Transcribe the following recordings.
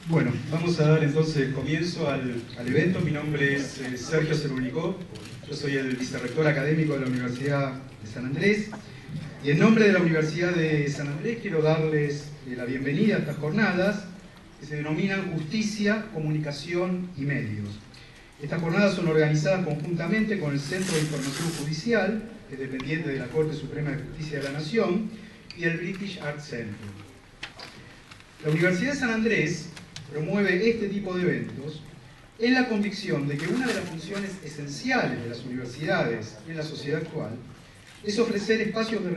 Bueno, vamos a dar entonces comienzo al evento. Mi nombre es Sergio Cerulicó, yo soy el vicerrector académico de la Universidad de San Andrés y en nombre de la Universidad de San Andrés quiero darles la bienvenida a estas jornadas que se denominan Justicia, Comunicación y Medios. Estas jornadas son organizadas conjuntamente con el Centro de Información Judicial, que es dependiente de la Corte Suprema de Justicia de la Nación, y el British Art Center. La Universidad de San Andrés promueve este tipo de eventos en la convicción de que una de las funciones esenciales de las universidades en la sociedad actual es ofrecer espacios de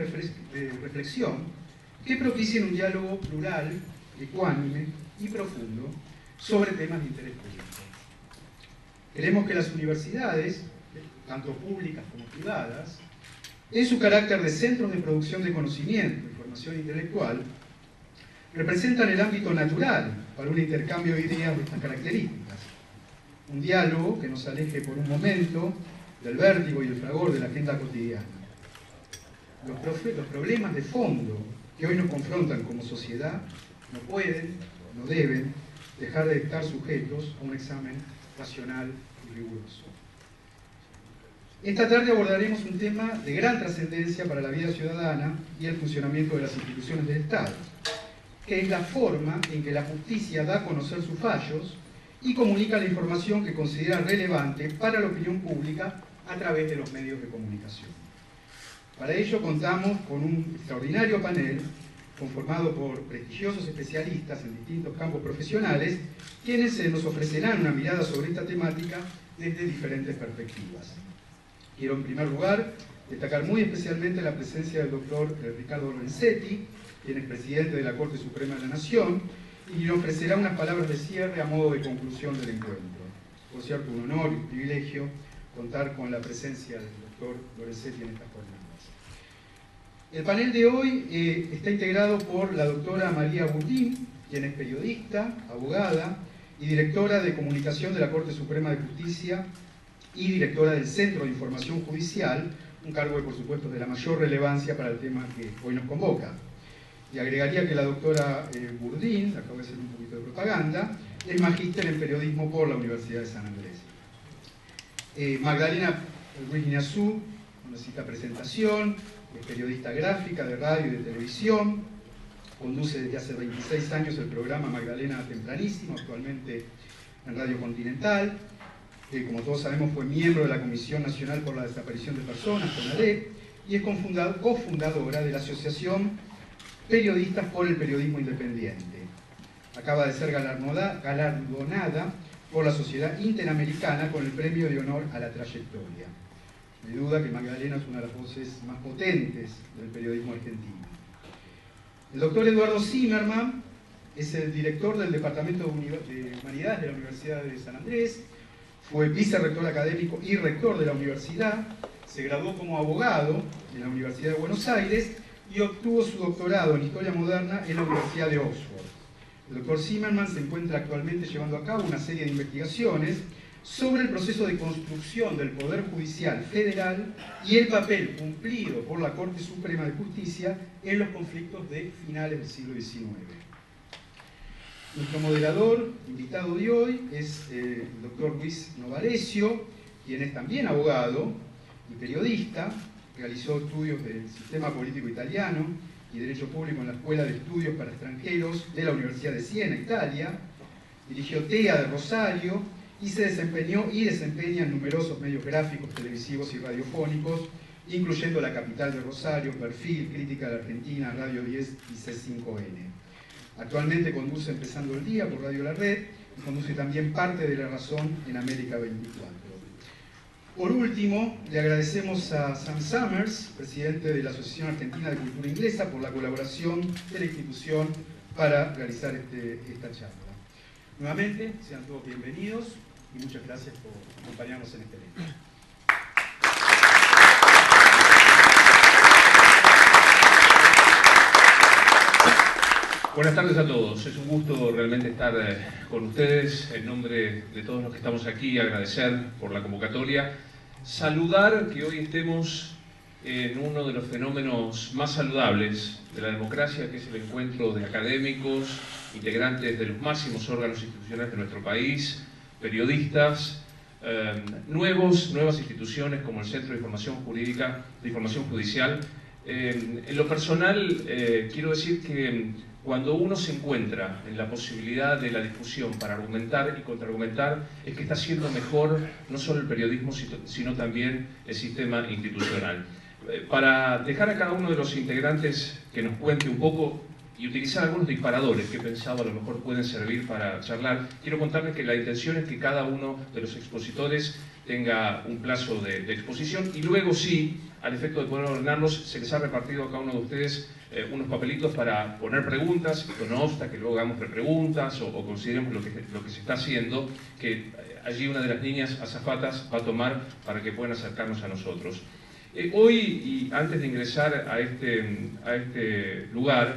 reflexión que propicien un diálogo plural, ecuánime y profundo sobre temas de interés público. Creemos que las universidades, tanto públicas como privadas, en su carácter de centros de producción de conocimiento y formación intelectual, representan el ámbito natural para un intercambio de ideas de estas características. Un diálogo que nos aleje por un momento del vértigo y el fragor de la agenda cotidiana. Los problemas de fondo que hoy nos confrontan como sociedad no pueden, no deben dejar de estar sujetos a un examen racional y riguroso. Esta tarde abordaremos un tema de gran trascendencia para la vida ciudadana y el funcionamiento de las instituciones del Estado, que es la forma en que la justicia da a conocer sus fallos y comunica la información que considera relevante para la opinión pública a través de los medios de comunicación. Para ello contamos con un extraordinario panel conformado por prestigiosos especialistas en distintos campos profesionales, quienes nos ofrecerán una mirada sobre esta temática desde diferentes perspectivas. Quiero en primer lugar destacar muy especialmente la presencia del doctor Ricardo Lorenzetti, quien es presidente de la Corte Suprema de la Nación, y nos ofrecerá unas palabras de cierre a modo de conclusión del encuentro. Por cierto, un honor y un privilegio contar con la presencia del doctor Lorenzetti en estas jornadas. El panel de hoy está integrado por la doctora María Burdín, quien es periodista, abogada y directora de comunicación de la Corte Suprema de Justicia y directora del Centro de Información Judicial, un cargo que por supuesto es de la mayor relevancia para el tema que hoy nos convoca. Y agregaría que la doctora Burdín, acabo de hacer un poquito de propaganda, es magíster en periodismo por la Universidad de San Andrés. Magdalena Ruiz Guiñazú, no necesita presentación, es periodista gráfica de radio y de televisión, conduce desde hace 26 años el programa Magdalena Tempranísimo, actualmente en Radio Continental. Como todos sabemos, fue miembro de la Comisión Nacional por la Desaparición de Personas, CONADEP, y es cofundadora de la Asociación Periodistas por el Periodismo Independiente. Acaba de ser galardonada por la Sociedad Interamericana con el Premio de Honor a la Trayectoria. No hay duda que Magdalena es una de las voces más potentes del periodismo argentino. El doctor Eduardo Zimmerman es el director del Departamento de Humanidades de la Universidad de San Andrés, fue vicerrector académico y rector de la universidad, se graduó como abogado en la Universidad de Buenos Aires y obtuvo su doctorado en Historia Moderna en la Universidad de Oxford. El doctor Zimmerman se encuentra actualmente llevando a cabo una serie de investigaciones sobre el proceso de construcción del Poder Judicial Federal y el papel cumplido por la Corte Suprema de Justicia en los conflictos de finales del siglo XIX. Nuestro moderador, invitado de hoy, es el doctor Luis Novarecio, quien es también abogado y periodista. Realizó estudios del sistema político italiano y derecho público en la Escuela de Estudios para Extranjeros de la Universidad de Siena, Italia. Dirigió TEA de Rosario y se desempeñó y desempeña en numerosos medios gráficos, televisivos y radiofónicos, incluyendo La Capital de Rosario, Perfil, Crítica de la Argentina, Radio 10 y C5N. Actualmente conduce Empezando el Día por Radio La Red y conduce también Parte de la Razón en América 24. Por último, le agradecemos a Sam Summers, presidente de la Asociación Argentina de Cultura Inglesa, por la colaboración de la institución para realizar esta charla. Nuevamente, sean todos bienvenidos y muchas gracias por acompañarnos en este evento. Buenas tardes a todos. Es un gusto realmente estar con ustedes. En nombre de todos los que estamos aquí, agradecer por la convocatoria. Saludar que hoy estemos en uno de los fenómenos más saludables de la democracia, que es el encuentro de académicos, integrantes de los máximos órganos institucionales de nuestro país, periodistas, nuevas instituciones como el Centro de Información Jurídica, de Información Judicial. En lo personal, quiero decir que cuando uno se encuentra en la posibilidad de la discusión para argumentar y contraargumentar, es que está haciendo mejor no solo el periodismo, sino también el sistema institucional. Para dejar a cada uno de los integrantes que nos cuente un poco y utilizar algunos disparadores que he pensado a lo mejor pueden servir para charlar, quiero contarles que la intención es que cada uno de los expositores tenga un plazo de exposición y luego sí, al efecto de poder ordenarlos, se les ha repartido a cada uno de ustedes unos papelitos para poner preguntas, y no obsta que luego hagamos preguntas o consideremos lo que se está haciendo, que allí una de las niñas azafatas va a tomar para que puedan acercarnos a nosotros. Hoy, y antes de ingresar a este lugar,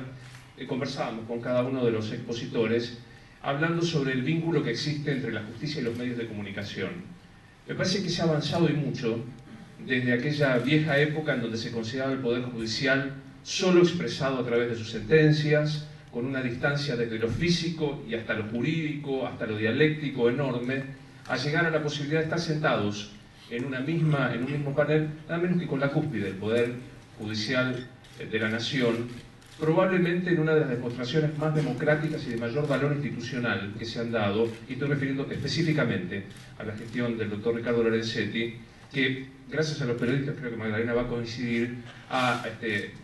conversábamos con cada uno de los expositores hablando sobre el vínculo que existe entre la justicia y los medios de comunicación. Me parece que se ha avanzado y mucho desde aquella vieja época en donde se consideraba el Poder Judicial solo expresado a través de sus sentencias, con una distancia desde lo físico y hasta lo jurídico, hasta lo dialéctico enorme, a llegar a la posibilidad de estar sentados en un mismo panel, nada menos que con la cúspide del Poder Judicial de la Nación, probablemente en una de las demostraciones más democráticas y de mayor valor institucional que se han dado, y estoy refiriendo específicamente a la gestión del doctor Ricardo Lorenzetti, que gracias a los periodistas, creo que Magdalena va a coincidir, ha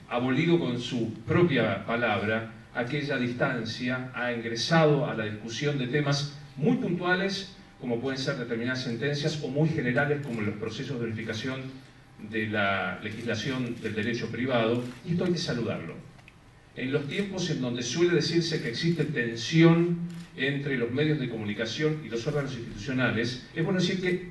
abolido con su propia palabra aquella distancia, ha ingresado a la discusión de temas muy puntuales, como pueden ser determinadas sentencias, o muy generales, como los procesos de verificación de la legislación del derecho privado, y esto hay que saludarlo. En los tiempos en donde suele decirse que existe tensión entre los medios de comunicación y los órganos institucionales, es bueno decir que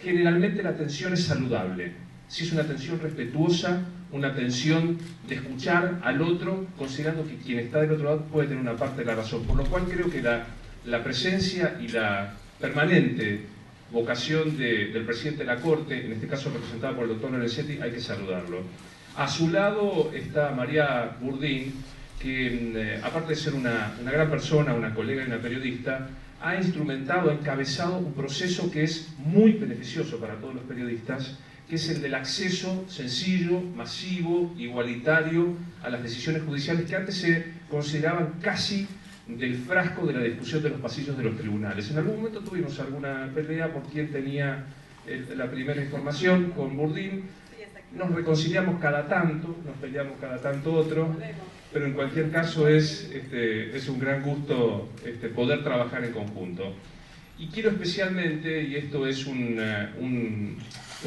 generalmente la tensión es saludable, si es una tensión respetuosa, una tensión de escuchar al otro, considerando que quien está del otro lado puede tener una parte de la razón, por lo cual creo que la presencia y la permanente vocación del presidente de la Corte, en este caso representada por el doctor Lorenzetti, hay que saludarlo. A su lado está María Burdín, que aparte de ser una gran persona, una colega y una periodista, ha instrumentado, ha encabezado un proceso que es muy beneficioso para todos los periodistas, que es el del acceso sencillo, masivo, igualitario a las decisiones judiciales que antes se consideraban casi del frasco de la discusión de los pasillos de los tribunales. En algún momento tuvimos alguna pelea por quién tenía la primera información con Burdín. Nos reconciliamos cada tanto, nos peleamos cada tanto otro, pero en cualquier caso es un gran gusto poder trabajar en conjunto. Y quiero especialmente, y esto es un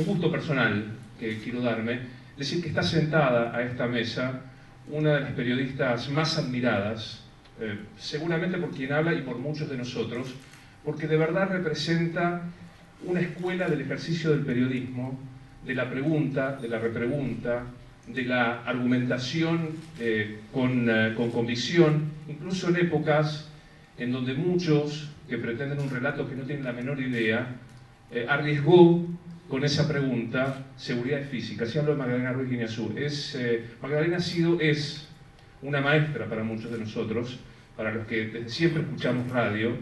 gusto personal que quiero darme, decir que está sentada a esta mesa una de las periodistas más admiradas, seguramente por quien habla y por muchos de nosotros, porque de verdad representa una escuela del ejercicio del periodismo, de la pregunta, de la repregunta, de la argumentación con convicción, incluso en épocas en donde muchos que pretenden un relato que no tienen la menor idea, arriesgó con esa pregunta seguridad física. Si hablo de Magdalena Ruiz Guiñazú, Magdalena es una maestra para muchos de nosotros, para los que desde siempre escuchamos radio,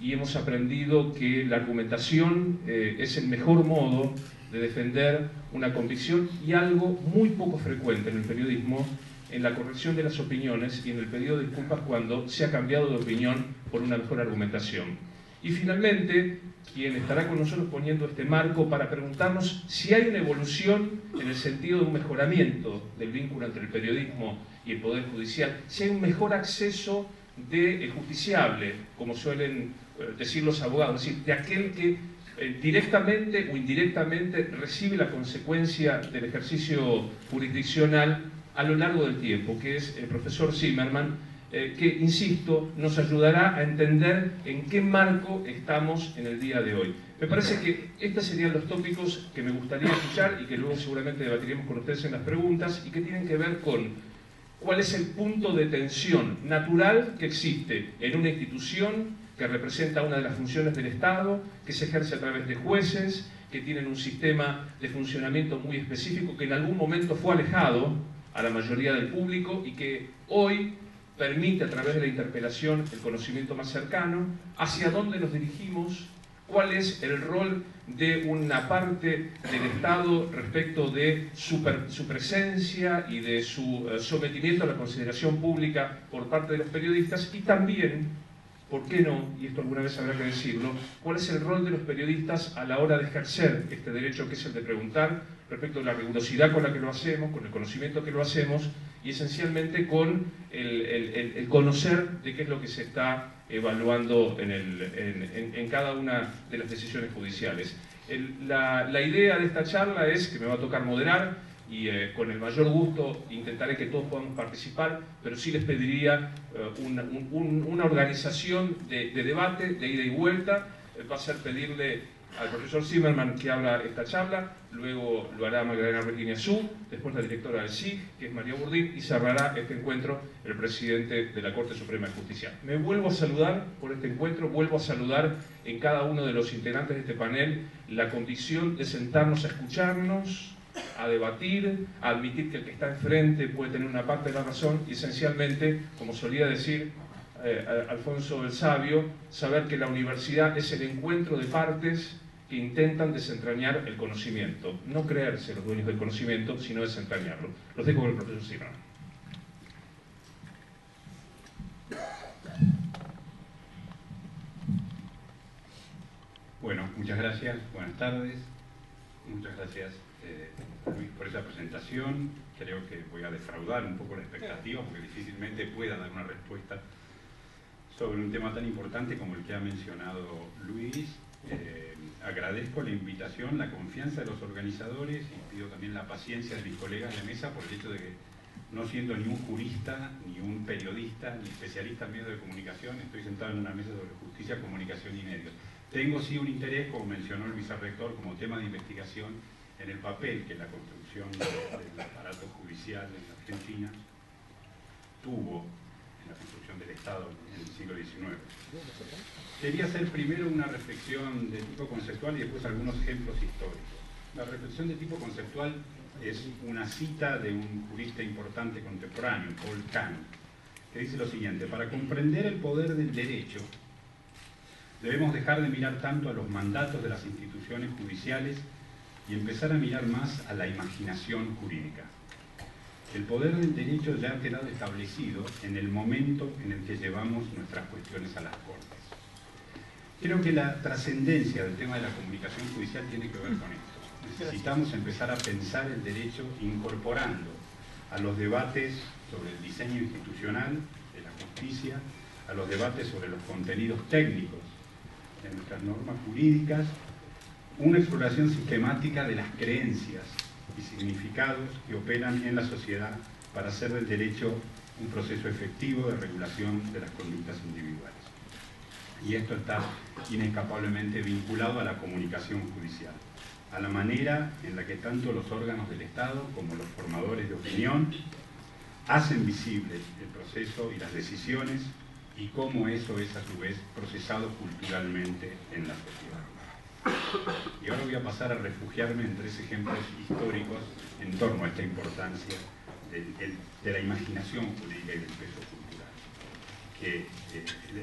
y hemos aprendido que la argumentación es el mejor modo de defender una convicción y algo muy poco frecuente en el periodismo, en la corrección de las opiniones y en el pedido de disculpas cuando se ha cambiado de opinión por una mejor argumentación. Y finalmente, quien estará con nosotros poniendo este marco para preguntarnos si hay una evolución en el sentido de un mejoramiento del vínculo entre el periodismo y el Poder Judicial, si hay un mejor acceso de justiciable, como suelen decir los abogados, es decir, de aquel que directamente o indirectamente recibe la consecuencia del ejercicio jurisdiccional a lo largo del tiempo, que es el profesor Zimmerman, que, insisto, nos ayudará a entender en qué marco estamos en el día de hoy. Me parece que estos serían los tópicos que me gustaría escuchar y que luego seguramente debatiremos con ustedes en las preguntas y que tienen que ver con cuál es el punto de tensión natural que existe en una institución que representa una de las funciones del Estado, que se ejerce a través de jueces, que tienen un sistema de funcionamiento muy específico, que en algún momento fue alejado a la mayoría del público y que hoy permite a través de la interpelación el conocimiento más cercano, hacia dónde nos dirigimos, cuál es el rol de una parte del Estado respecto de su presencia y de su sometimiento a la consideración pública por parte de los periodistas, y también, ¿por qué no?, y esto alguna vez habrá que decirlo, cuál es el rol de los periodistas a la hora de ejercer este derecho que es el de preguntar, respecto de la rigurosidad con la que lo hacemos, con el conocimiento que lo hacemos, y esencialmente con el conocer de qué es lo que se está evaluando en cada una de las decisiones judiciales. La idea de esta charla es que me va a tocar moderar, y con el mayor gusto intentaré que todos podamos participar, pero sí les pediría una organización de debate, de ida y vuelta. Va a ser pedirle al profesor Zimmerman que abra esta charla, luego lo hará Magdalena Reginazzù, después la directora del SIG, que es María Burdín, y cerrará este encuentro el presidente de la Corte Suprema de Justicia. Me vuelvo a saludar por este encuentro, vuelvo a saludar en cada uno de los integrantes de este panel la condición de sentarnos a escucharnos, a debatir, a admitir que el que está enfrente puede tener una parte de la razón, y esencialmente, como solía decir Alfonso el Sabio, saber que la universidad es el encuentro de partes que intentan desentrañar el conocimiento, no creerse los dueños del conocimiento, sino desentrañarlo. Los dejo con el profesor Zimmerman. Bueno, muchas gracias, buenas tardes, muchas gracias Luis por esa presentación. Creo que voy a defraudar un poco la expectativa porque difícilmente pueda dar una respuesta sobre un tema tan importante como el que ha mencionado Luis. Agradezco la invitación, la confianza de los organizadores, y pido también la paciencia de mis colegas de mesa por el hecho de que, no siendo ni un jurista, ni un periodista, ni especialista en medios de comunicación, estoy sentado en una mesa sobre justicia, comunicación y medios. Tengo sí un interés, como mencionó el vicerrector, como tema de investigación en el papel que la construcción del aparato judicial en la Argentina tuvo en la construcción del Estado en el siglo XIX. Quería hacer primero una reflexión de tipo conceptual y después algunos ejemplos históricos. La reflexión de tipo conceptual es una cita de un jurista importante contemporáneo, Paul Kant, que dice lo siguiente: para comprender el poder del derecho, debemos dejar de mirar tanto a los mandatos de las instituciones judiciales y empezar a mirar más a la imaginación jurídica. El poder del derecho ya ha quedado establecido en el momento en el que llevamos nuestras cuestiones a las Cortes. Creo que la trascendencia del tema de la comunicación judicial tiene que ver con esto. Necesitamos empezar a pensar el derecho incorporando a los debates sobre el diseño institucional de la justicia, a los debates sobre los contenidos técnicos de nuestras normas jurídicas, una exploración sistemática de las creencias y significados que operan en la sociedad para hacer del derecho un proceso efectivo de regulación de las conductas individuales. Y esto está inescapablemente vinculado a la comunicación judicial, a la manera en la que tanto los órganos del Estado como los formadores de opinión hacen visible el proceso y las decisiones, y cómo eso es a su vez procesado culturalmente en la sociedad. Y ahora voy a pasar a refugiarme en tres ejemplos históricos en torno a esta importancia de la imaginación jurídica y del peso cultural que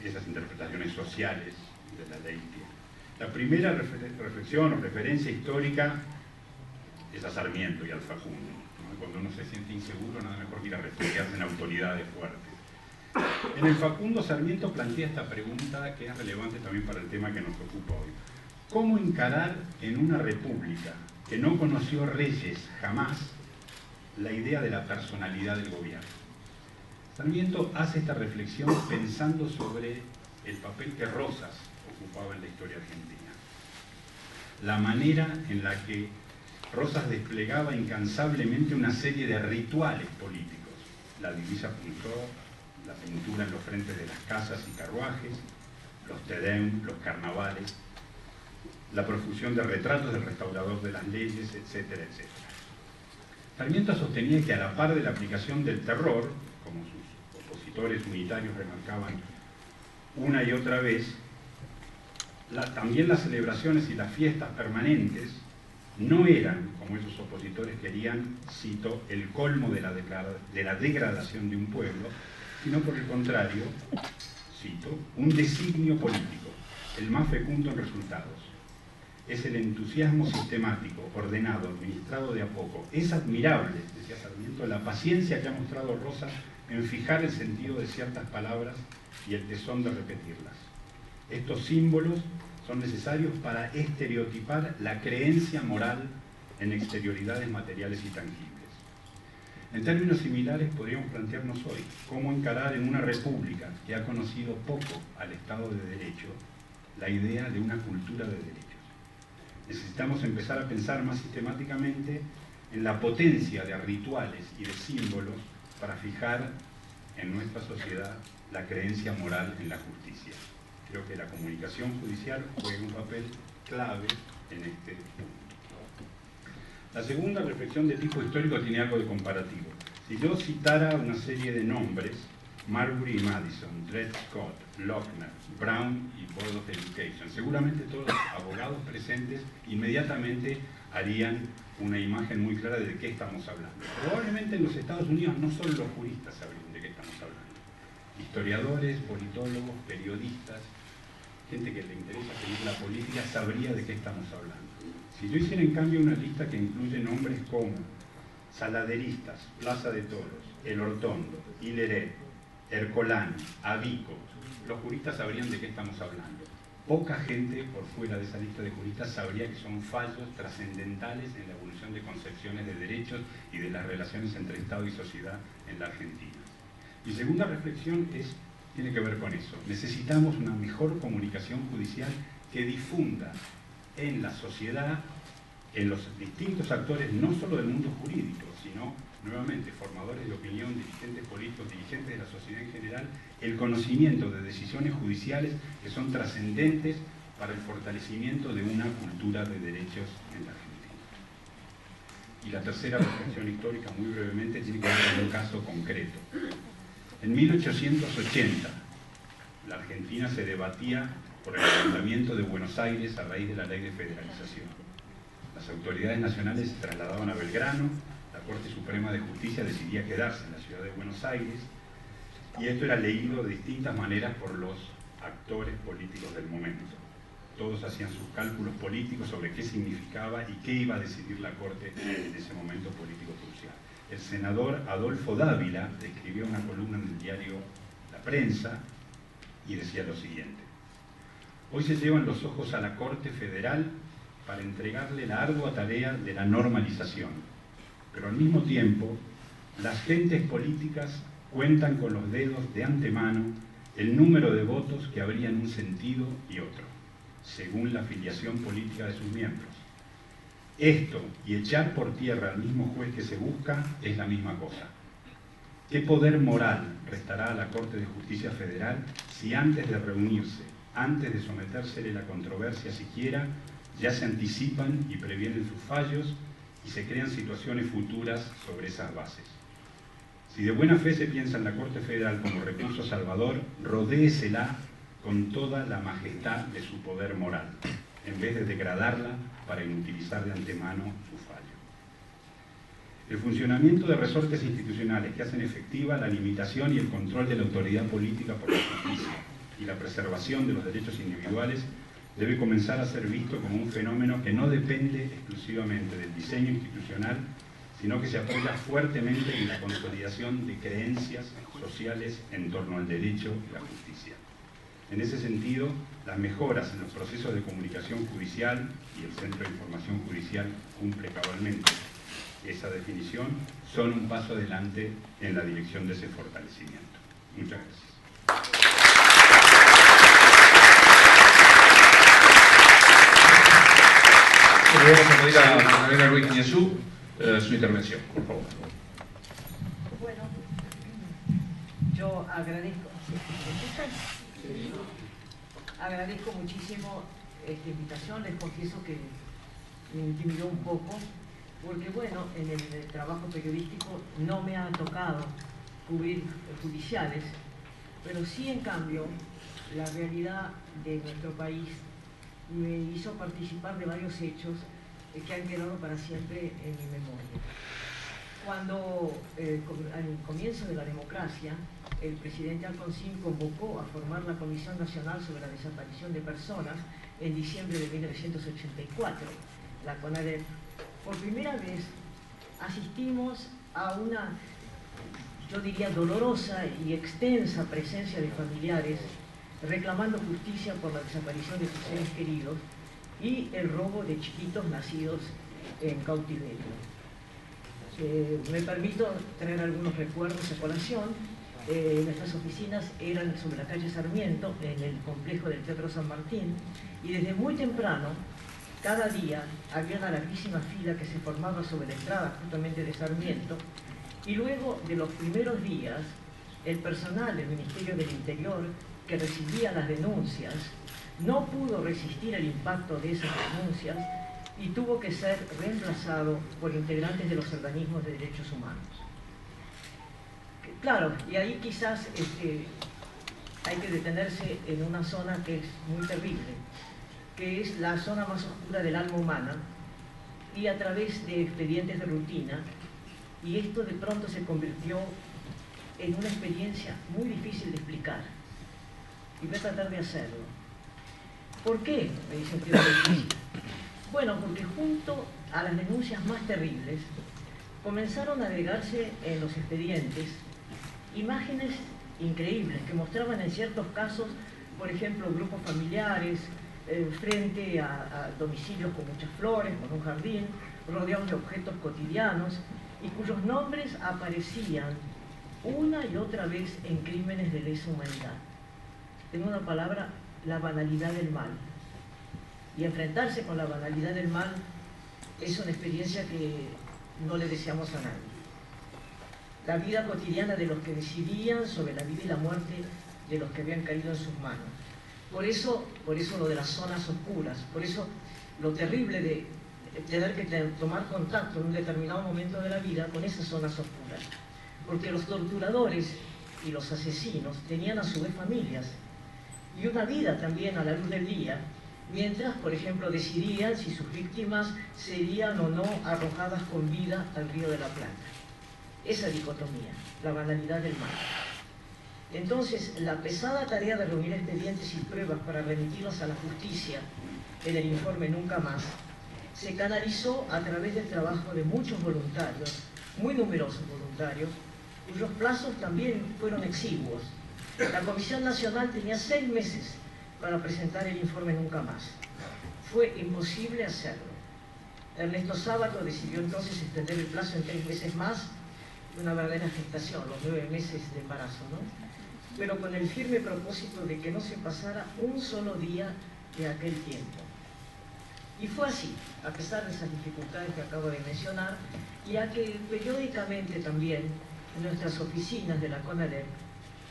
esas interpretaciones sociales de la ley tienen. La primera reflexión o referencia histórica es a Sarmiento y al Facundo, ¿no? Cuando uno se siente inseguro, nada mejor que ir a refugiarse en autoridades fuertes. En el Facundo, Sarmiento plantea esta pregunta que es relevante también para el tema que nos ocupa hoy. ¿Cómo encarar en una república que no conoció reyes jamás la idea de la personalidad del gobierno? Sarmiento hace esta reflexión pensando sobre el papel que Rosas ocupaba en la historia argentina. La manera en la que Rosas desplegaba incansablemente una serie de rituales políticos. La divisa punzó, la pintura en los frentes de las casas y carruajes, los tedeum, los carnavales, la profusión de retratos del restaurador de las leyes, etcétera, etcétera. Sarmiento sostenía que a la par de la aplicación del terror, como sus opositores unitarios remarcaban una y otra vez, también las celebraciones y las fiestas permanentes no eran, como esos opositores querían, cito, el colmo de la degradación de un pueblo, sino por el contrario, cito, un designio político, el más fecundo en resultados. Es el entusiasmo sistemático, ordenado, administrado de a poco. Es admirable, decía Sarmiento, la paciencia que ha mostrado Rosas en fijar el sentido de ciertas palabras y el tesón de repetirlas. Estos símbolos son necesarios para estereotipar la creencia moral en exterioridades materiales y tangibles. En términos similares podríamos plantearnos hoy cómo encarar en una república que ha conocido poco al Estado de Derecho la idea de una cultura de derechos. Necesitamos empezar a pensar más sistemáticamente en la potencia de rituales y de símbolos para fijar en nuestra sociedad la creencia moral en la justicia. Creo que la comunicación judicial juega un papel clave en este punto. La segunda reflexión de tipo histórico tiene algo de comparativo. Si yo citara una serie de nombres, Marbury y Madison, Dred Scott, Lochner, Brown y Board of Education, seguramente todos los abogados presentes inmediatamente harían una imagen muy clara de qué estamos hablando. Probablemente en los Estados Unidos no solo los juristas sabrían de qué estamos hablando. Historiadores, politólogos, periodistas, gente que le interesa seguir la política sabría de qué estamos hablando. Si yo hiciera en cambio una lista que incluye nombres como Saladeristas, Plaza de Toros, El Hortondo, Hileret, Ercolano, Abico, los juristas sabrían de qué estamos hablando. Poca gente por fuera de esa lista de juristas sabría que son fallos trascendentales en la evolución de concepciones de derechos y de las relaciones entre Estado y sociedad en la Argentina. Mi segunda reflexión tiene que ver con eso. Necesitamos una mejor comunicación judicial que difunda en la sociedad, en los distintos actores, no solo del mundo jurídico, sino, nuevamente, formadores de opinión, dirigentes políticos, dirigentes de la sociedad en general, el conocimiento de decisiones judiciales que son trascendentes para el fortalecimiento de una cultura de derechos en la Argentina. Y la tercera reflexión histórica, muy brevemente, tiene que ver con un caso concreto. En 1880, la Argentina se debatía por el levantamiento de Buenos Aires a raíz de la ley de federalización. Las autoridades nacionales se trasladaban a Belgrano, la Corte Suprema de Justicia decidía quedarse en la ciudad de Buenos Aires, y esto era leído de distintas maneras por los actores políticos del momento. Todos hacían sus cálculos políticos sobre qué significaba y qué iba a decidir la Corte en ese momento político crucial. El senador Adolfo Dávila escribió una columna en el diario La Prensa y decía lo siguiente: hoy se llevan los ojos a la Corte Federal para entregarle la ardua tarea de la normalización, pero al mismo tiempo las gentes políticas cuentan con los dedos de antemano el número de votos que habría en un sentido y otro, según la afiliación política de sus miembros. Esto y echar por tierra al mismo juez que se busca es la misma cosa. ¿Qué poder moral restará a la Corte de Justicia Federal si antes de reunirse, antes de sometérsele la controversia siquiera, ya se anticipan y previenen sus fallos y se crean situaciones futuras sobre esas bases? Si de buena fe se piensa en la Corte Federal como recurso salvador, rodéesela con toda la majestad de su poder moral, en vez de degradarla para inutilizar de antemano su fallo. El funcionamiento de resortes institucionales que hacen efectiva la limitación y el control de la autoridad política por la justicia y la preservación de los derechos individuales debe comenzar a ser visto como un fenómeno que no depende exclusivamente del diseño institucional, sino que se apoya fuertemente en la consolidación de creencias sociales en torno al derecho y la justicia. En ese sentido, las mejoras en los procesos de comunicación judicial, y el Centro de Información Judicial cumple cabalmente esa definición, son un paso adelante en la dirección de ese fortalecimiento. Muchas gracias. Vamos a pedir a Magdalena Ruiz Guiñazú su intervención, por favor. Bueno, yo agradezco muchísimo esta invitación. Les confieso que me intimidó un poco, porque bueno, en el trabajo periodístico no me ha tocado cubrir judiciales, pero sí en cambio la realidad de nuestro país me hizo participar de varios hechos que han quedado para siempre en mi memoria. Cuando, al comienzo de la democracia, el presidente Alfonsín convocó a formar la Comisión Nacional sobre la Desaparición de Personas en diciembre de 1984, la CONADEP, por primera vez asistimos a una, yo diría, dolorosa y extensa presencia de familiares reclamando justicia por la desaparición de sus seres queridos y el robo de chiquitos nacidos en cautiverio. Me permito traer algunos recuerdos a colación. Nuestras oficinas eran sobre la calle Sarmiento, en el complejo del Teatro San Martín, y desde muy temprano, cada día, había una larguísima fila que se formaba sobre la entrada justamente de Sarmiento, y luego de los primeros días, el personal del Ministerio del Interior, que recibía las denuncias, no pudo resistir el impacto de esas denuncias y tuvo que ser reemplazado por integrantes de los organismos de derechos humanos. Claro, y ahí quizás hay que detenerse en una zona que es muy terrible, que es la zona más oscura del alma humana, y a través de expedientes de rutina, y esto de pronto se convirtió en una experiencia muy difícil de explicar, y voy a tratar de hacerlo. ¿Por qué me dicen que es difícil? Bueno, porque junto a las denuncias más terribles, comenzaron a agregarse en los expedientes imágenes increíbles que mostraban en ciertos casos, por ejemplo, grupos familiares frente a domicilios con muchas flores, con un jardín, rodeados de objetos cotidianos y cuyos nombres aparecían una y otra vez en crímenes de lesa humanidad. En una palabra, la banalidad del mal. Y enfrentarse con la banalidad del mal es una experiencia que no le deseamos a nadie. La vida cotidiana de los que decidían sobre la vida y la muerte de los que habían caído en sus manos. Por eso lo de las zonas oscuras, por eso lo terrible de tener que tomar contacto en un determinado momento de la vida con esas zonas oscuras. Porque los torturadores y los asesinos tenían a su vez familias y una vida también a la luz del día, mientras, por ejemplo, decidían si sus víctimas serían o no arrojadas con vida al Río de la Plata. Esa dicotomía, la banalidad del mal. Entonces, la pesada tarea de reunir expedientes y pruebas para remitirlos a la justicia en el informe Nunca Más, se canalizó a través del trabajo de muchos voluntarios, muy numerosos voluntarios, cuyos plazos también fueron exiguos. La Comisión Nacional tenía 6 meses para presentar el informe Nunca Más. Fue imposible hacerlo. Ernesto Sábato decidió entonces extender el plazo en 3 meses más, una verdadera gestación, los 9 meses de embarazo, ¿no? Pero con el firme propósito de que no se pasara un solo día de aquel tiempo. Y fue así, a pesar de esas dificultades que acabo de mencionar, y a que periódicamente también nuestras oficinas de la CONADEP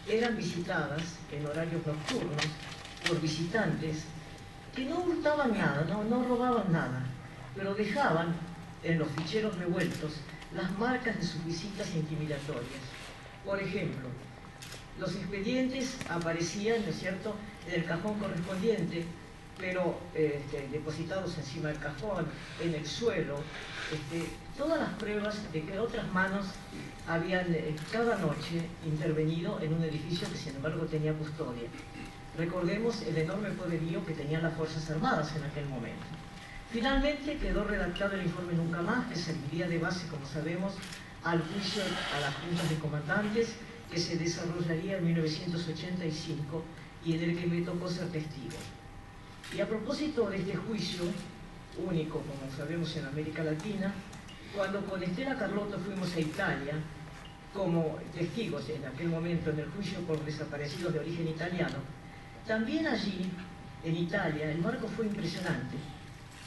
eran visitadas en horarios nocturnos por visitantes que no hurtaban nada, no robaban nada, pero dejaban en los ficheros revueltos las marcas de sus visitas intimidatorias. Por ejemplo, los expedientes aparecían, ¿no es cierto?, en el cajón correspondiente, pero depositados encima del cajón, en el suelo, todas las pruebas de que otras manos habían cada noche intervenido en un edificio que sin embargo tenía custodia. Recordemos el enorme poderío que tenían las Fuerzas Armadas en aquel momento. Finalmente quedó redactado el informe Nunca Más, que serviría de base, como sabemos, al juicio a las juntas de comandantes, que se desarrollaría en 1985 y en el que me tocó ser testigo. Y a propósito de este juicio, único, como sabemos, en América Latina, cuando con Estela Carlotto fuimos a Italia, como testigos en aquel momento en el juicio por desaparecidos de origen italiano, también allí, en Italia, el marco fue impresionante,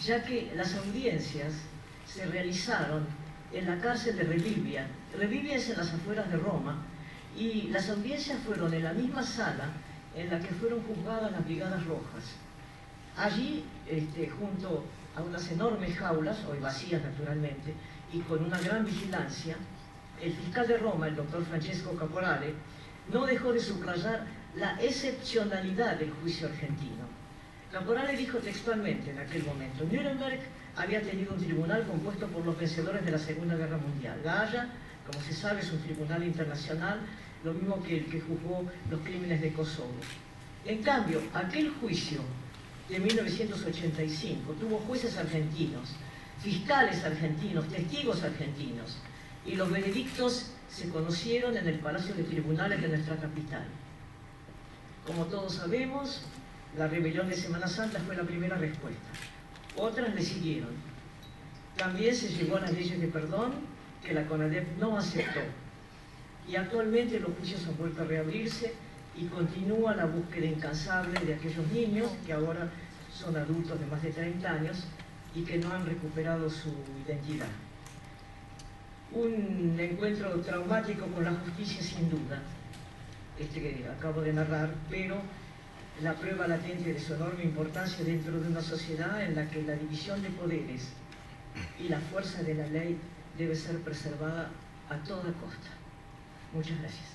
ya que las audiencias se realizaron en la cárcel de Rebibbia. Rebibbia es en las afueras de Roma, y las audiencias fueron en la misma sala en la que fueron juzgadas las Brigadas Rojas. Allí, junto a unas enormes jaulas, hoy vacías naturalmente, y con una gran vigilancia, el fiscal de Roma, el doctor Francesco Caporale, no dejó de subrayar la excepcionalidad del juicio argentino. Caporale dijo textualmente en aquel momento: Nuremberg había tenido un tribunal compuesto por los vencedores de la Segunda Guerra Mundial. La Haya, como se sabe, es un tribunal internacional, lo mismo que el que juzgó los crímenes de Kosovo. En cambio, aquel juicio de 1985 tuvo jueces argentinos, fiscales argentinos, testigos argentinos, y los veredictos se conocieron en el Palacio de Tribunales de nuestra capital. Como todos sabemos, la rebelión de Semana Santa fue la primera respuesta. Otras le siguieron. También se llegó a las leyes de perdón que la CONADEP no aceptó. Y actualmente los juicios han vuelto a reabrirse y continúa la búsqueda incansable de aquellos niños que ahora son adultos de más de 30 años y que no han recuperado su identidad. Un encuentro traumático con la justicia sin duda, este que acabo de narrar, pero la prueba latente de su enorme importancia dentro de una sociedad en la que la división de poderes y la fuerza de la ley debe ser preservada a toda costa. Muchas gracias.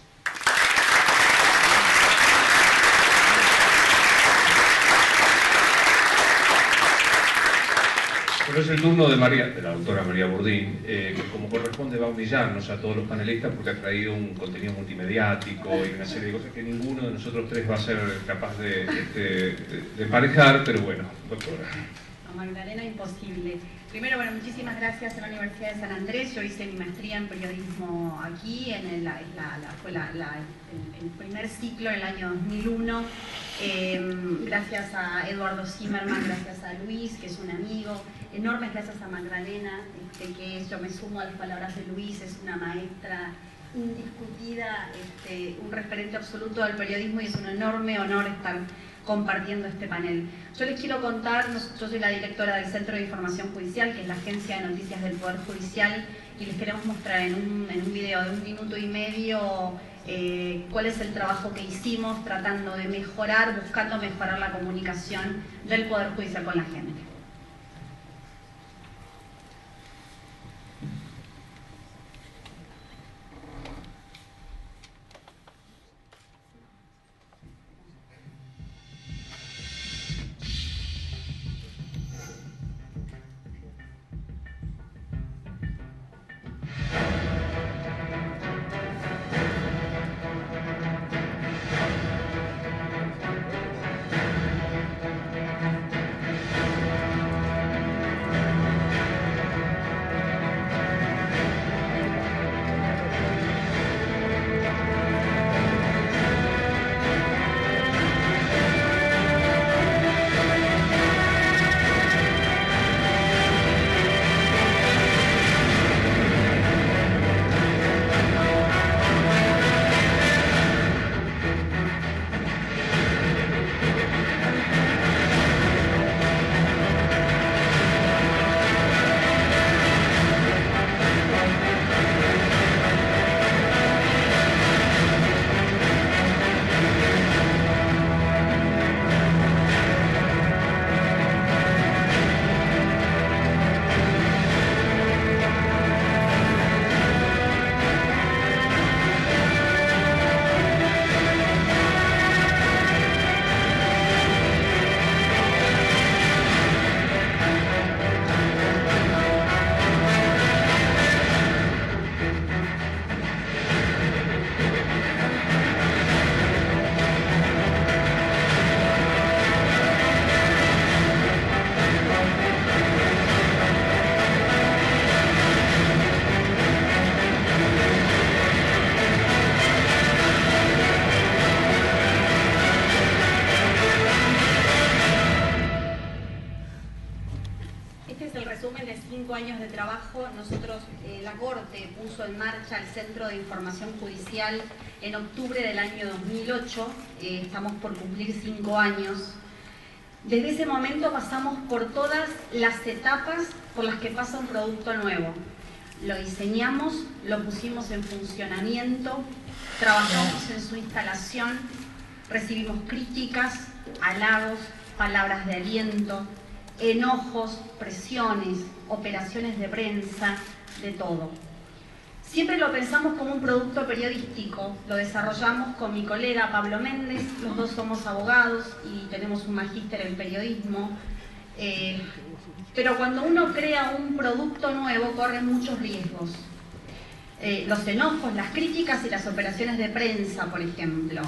Bueno, es el turno de la doctora María Burdín, que como corresponde va a humillarnos a todos los panelistas porque ha traído un contenido multimediático y una serie de cosas que ninguno de nosotros tres va a ser capaz de emparejar, pero bueno, doctora. No, Magdalena, imposible. Primero, bueno, muchísimas gracias a la Universidad de San Andrés. Yo hice mi maestría en periodismo aquí, fue el primer ciclo en el año 2001. Gracias a Eduardo Zimmerman, gracias a Luis, que es un amigo. Enormes gracias a Magdalena, que yo me sumo a las palabras de Luis, es una maestra indiscutida, un referente absoluto del periodismo, y es un enorme honor estar compartiendo este panel. Yo les quiero contar, yo soy la directora del Centro de Información Judicial, que es la agencia de noticias del Poder Judicial, y les queremos mostrar en un video de 1 minuto y medio cuál es el trabajo que hicimos tratando de mejorar, buscando mejorar la comunicación del Poder Judicial con la gente. La Corte puso en marcha el Centro de Información Judicial en octubre del año 2008, estamos por cumplir 5 años. Desde ese momento pasamos por todas las etapas por las que pasa un producto nuevo. Lo diseñamos, lo pusimos en funcionamiento, trabajamos en su instalación, recibimos críticas, halagos, palabras de aliento, enojos, presiones, operaciones de prensa, de todo. Siempre lo pensamos como un producto periodístico, lo desarrollamos con mi colega Pablo Méndez, los dos somos abogados y tenemos un magíster en periodismo, pero cuando uno crea un producto nuevo corre muchos riesgos. Los enojos, las críticas y las operaciones de prensa, por ejemplo.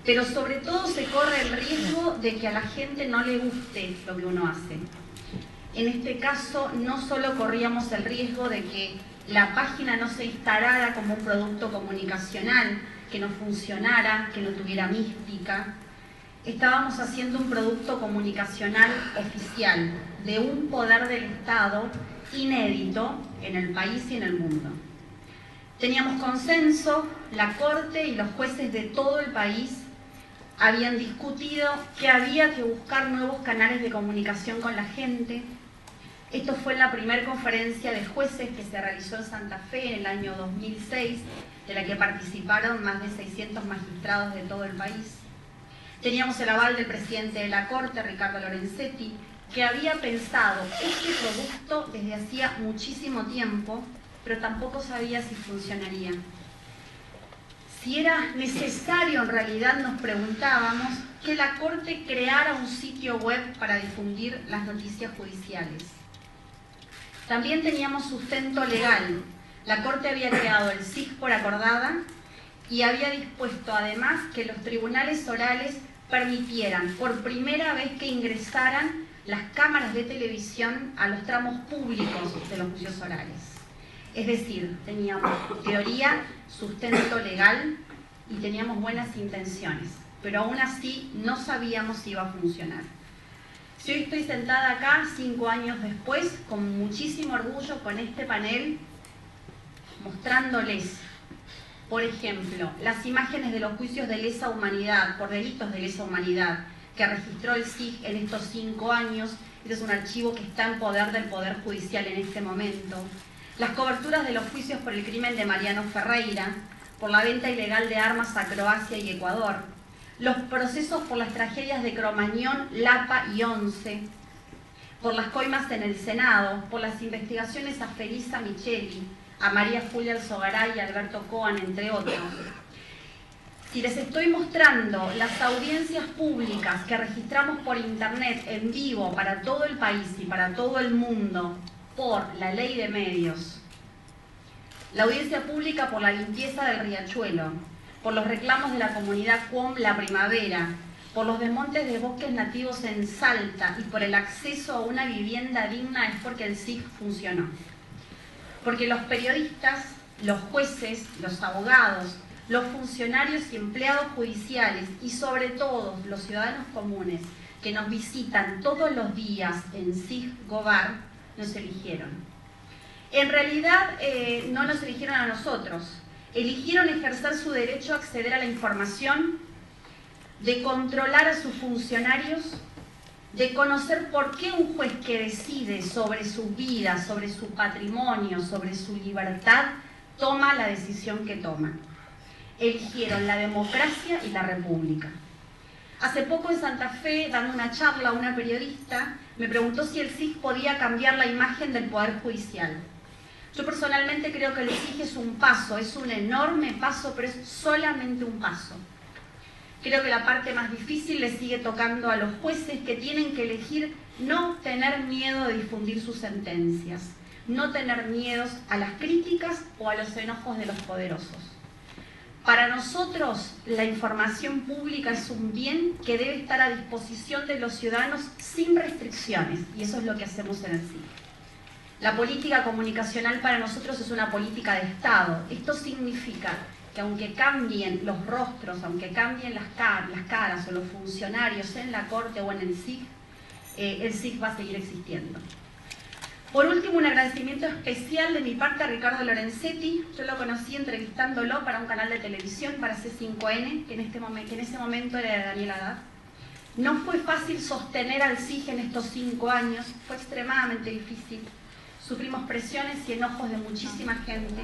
Pero sobre todo se corre el riesgo de que a la gente no le guste lo que uno hace. En este caso no solo corríamos el riesgo de que la página no se instalara como un producto comunicacional, que no funcionara, que no tuviera mística. Estábamos haciendo un producto comunicacional oficial, de un poder del Estado inédito en el país y en el mundo. Teníamos consenso, la Corte y los jueces de todo el país habían discutido que había que buscar nuevos canales de comunicación con la gente. Esto fue en la primera conferencia de jueces que se realizó en Santa Fe en el año 2006, de la que participaron más de 600 magistrados de todo el país. Teníamos el aval del presidente de la Corte, Ricardo Lorenzetti, que había pensado este producto desde hacía muchísimo tiempo, pero tampoco sabía si funcionaría. Si era necesario, en realidad nos preguntábamos, que la Corte creara un sitio web para difundir las noticias judiciales. También teníamos sustento legal. La Corte había creado el SIG por acordada y había dispuesto además que los tribunales orales permitieran por primera vez que ingresaran las cámaras de televisión a los tramos públicos de los juicios orales. Es decir, teníamos teoría, sustento legal y teníamos buenas intenciones, pero aún así no sabíamos si iba a funcionar. Si hoy estoy sentada acá, 5 años después, con muchísimo orgullo con este panel, mostrándoles, por ejemplo, las imágenes de los juicios de lesa humanidad, por delitos de lesa humanidad, que registró el SIG en estos 5 años. Este es un archivo que está en poder del Poder Judicial en este momento. Las coberturas de los juicios por el crimen de Mariano Ferreira, por la venta ilegal de armas a Croacia y Ecuador, los procesos por las tragedias de Cromañón, Lapa y Once, por las coimas en el Senado, por las investigaciones a Felisa Micheli, a María Julia Alzogaray y Alberto Coan, entre otros. Si les estoy mostrando las audiencias públicas que registramos por internet en vivo para todo el país y para todo el mundo, por la ley de medios, la audiencia pública por la limpieza del riachuelo, por los reclamos de la comunidad Cuom La Primavera, por los desmontes de bosques nativos en Salta y por el acceso a una vivienda digna, es porque el SIG funcionó. Porque los periodistas, los jueces, los abogados, los funcionarios y empleados judiciales y sobre todo los ciudadanos comunes que nos visitan todos los días en SIG Gobar, nos eligieron. En realidad no nos eligieron a nosotros, eligieron ejercer su derecho a acceder a la información, de controlar a sus funcionarios, de conocer por qué un juez que decide sobre su vida, sobre su patrimonio, sobre su libertad, toma la decisión que toma. Eligieron la democracia y la república. Hace poco en Santa Fe, dando una charla a una periodista, me preguntó si el SIG podía cambiar la imagen del Poder Judicial. Yo personalmente creo que el SIG es un paso, es un enorme paso, pero es solamente un paso. Creo que la parte más difícil le sigue tocando a los jueces, que tienen que elegir no tener miedo de difundir sus sentencias, no tener miedos a las críticas o a los enojos de los poderosos. Para nosotros, la información pública es un bien que debe estar a disposición de los ciudadanos sin restricciones, y eso es lo que hacemos en el SIG. La política comunicacional para nosotros es una política de Estado. Esto significa que aunque cambien los rostros, aunque cambien las caras o los funcionarios en la Corte o en el SIG va a seguir existiendo. Por último, un agradecimiento especial de mi parte a Ricardo Lorenzetti. Yo lo conocí entrevistándolo para un canal de televisión, para C5N, que en ese momento era de Daniel Haddad. No fue fácil sostener al SIG en estos 5 años, fue extremadamente difícil. Sufrimos presiones y enojos de muchísima gente.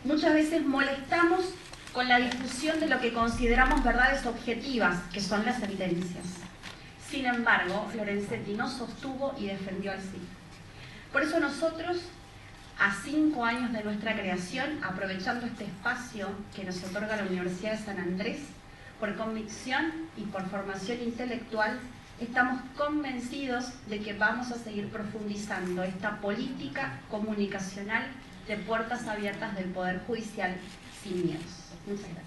Muchas veces molestamos con la difusión de lo que consideramos verdades objetivas, que son las sentencias. Sin embargo, Lorenzetti nos sostuvo y defendió al SIG. Por eso nosotros A 5 años de nuestra creación, aprovechando este espacio que nos otorga la Universidad de San Andrés, por convicción y por formación intelectual, estamos convencidos de que vamos a seguir profundizando esta política comunicacional de puertas abiertas del Poder Judicial sin miedos. Muchas gracias.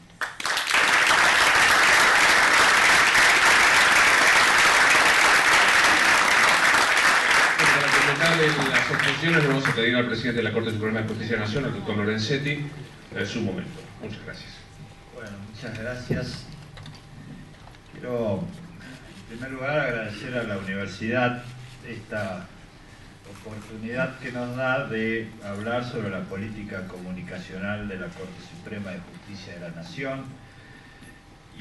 Para completar las objeciones, le vamos a pedir al presidente de la Corte Suprema de Justicia de la Nación, al doctor Lorenzetti, su momento. Muchas gracias. Bueno, muchas gracias. Quiero, en primer lugar, agradecer a la universidad esta oportunidad que nos da de hablar sobre la política comunicacional de la Corte Suprema de Justicia de la Nación.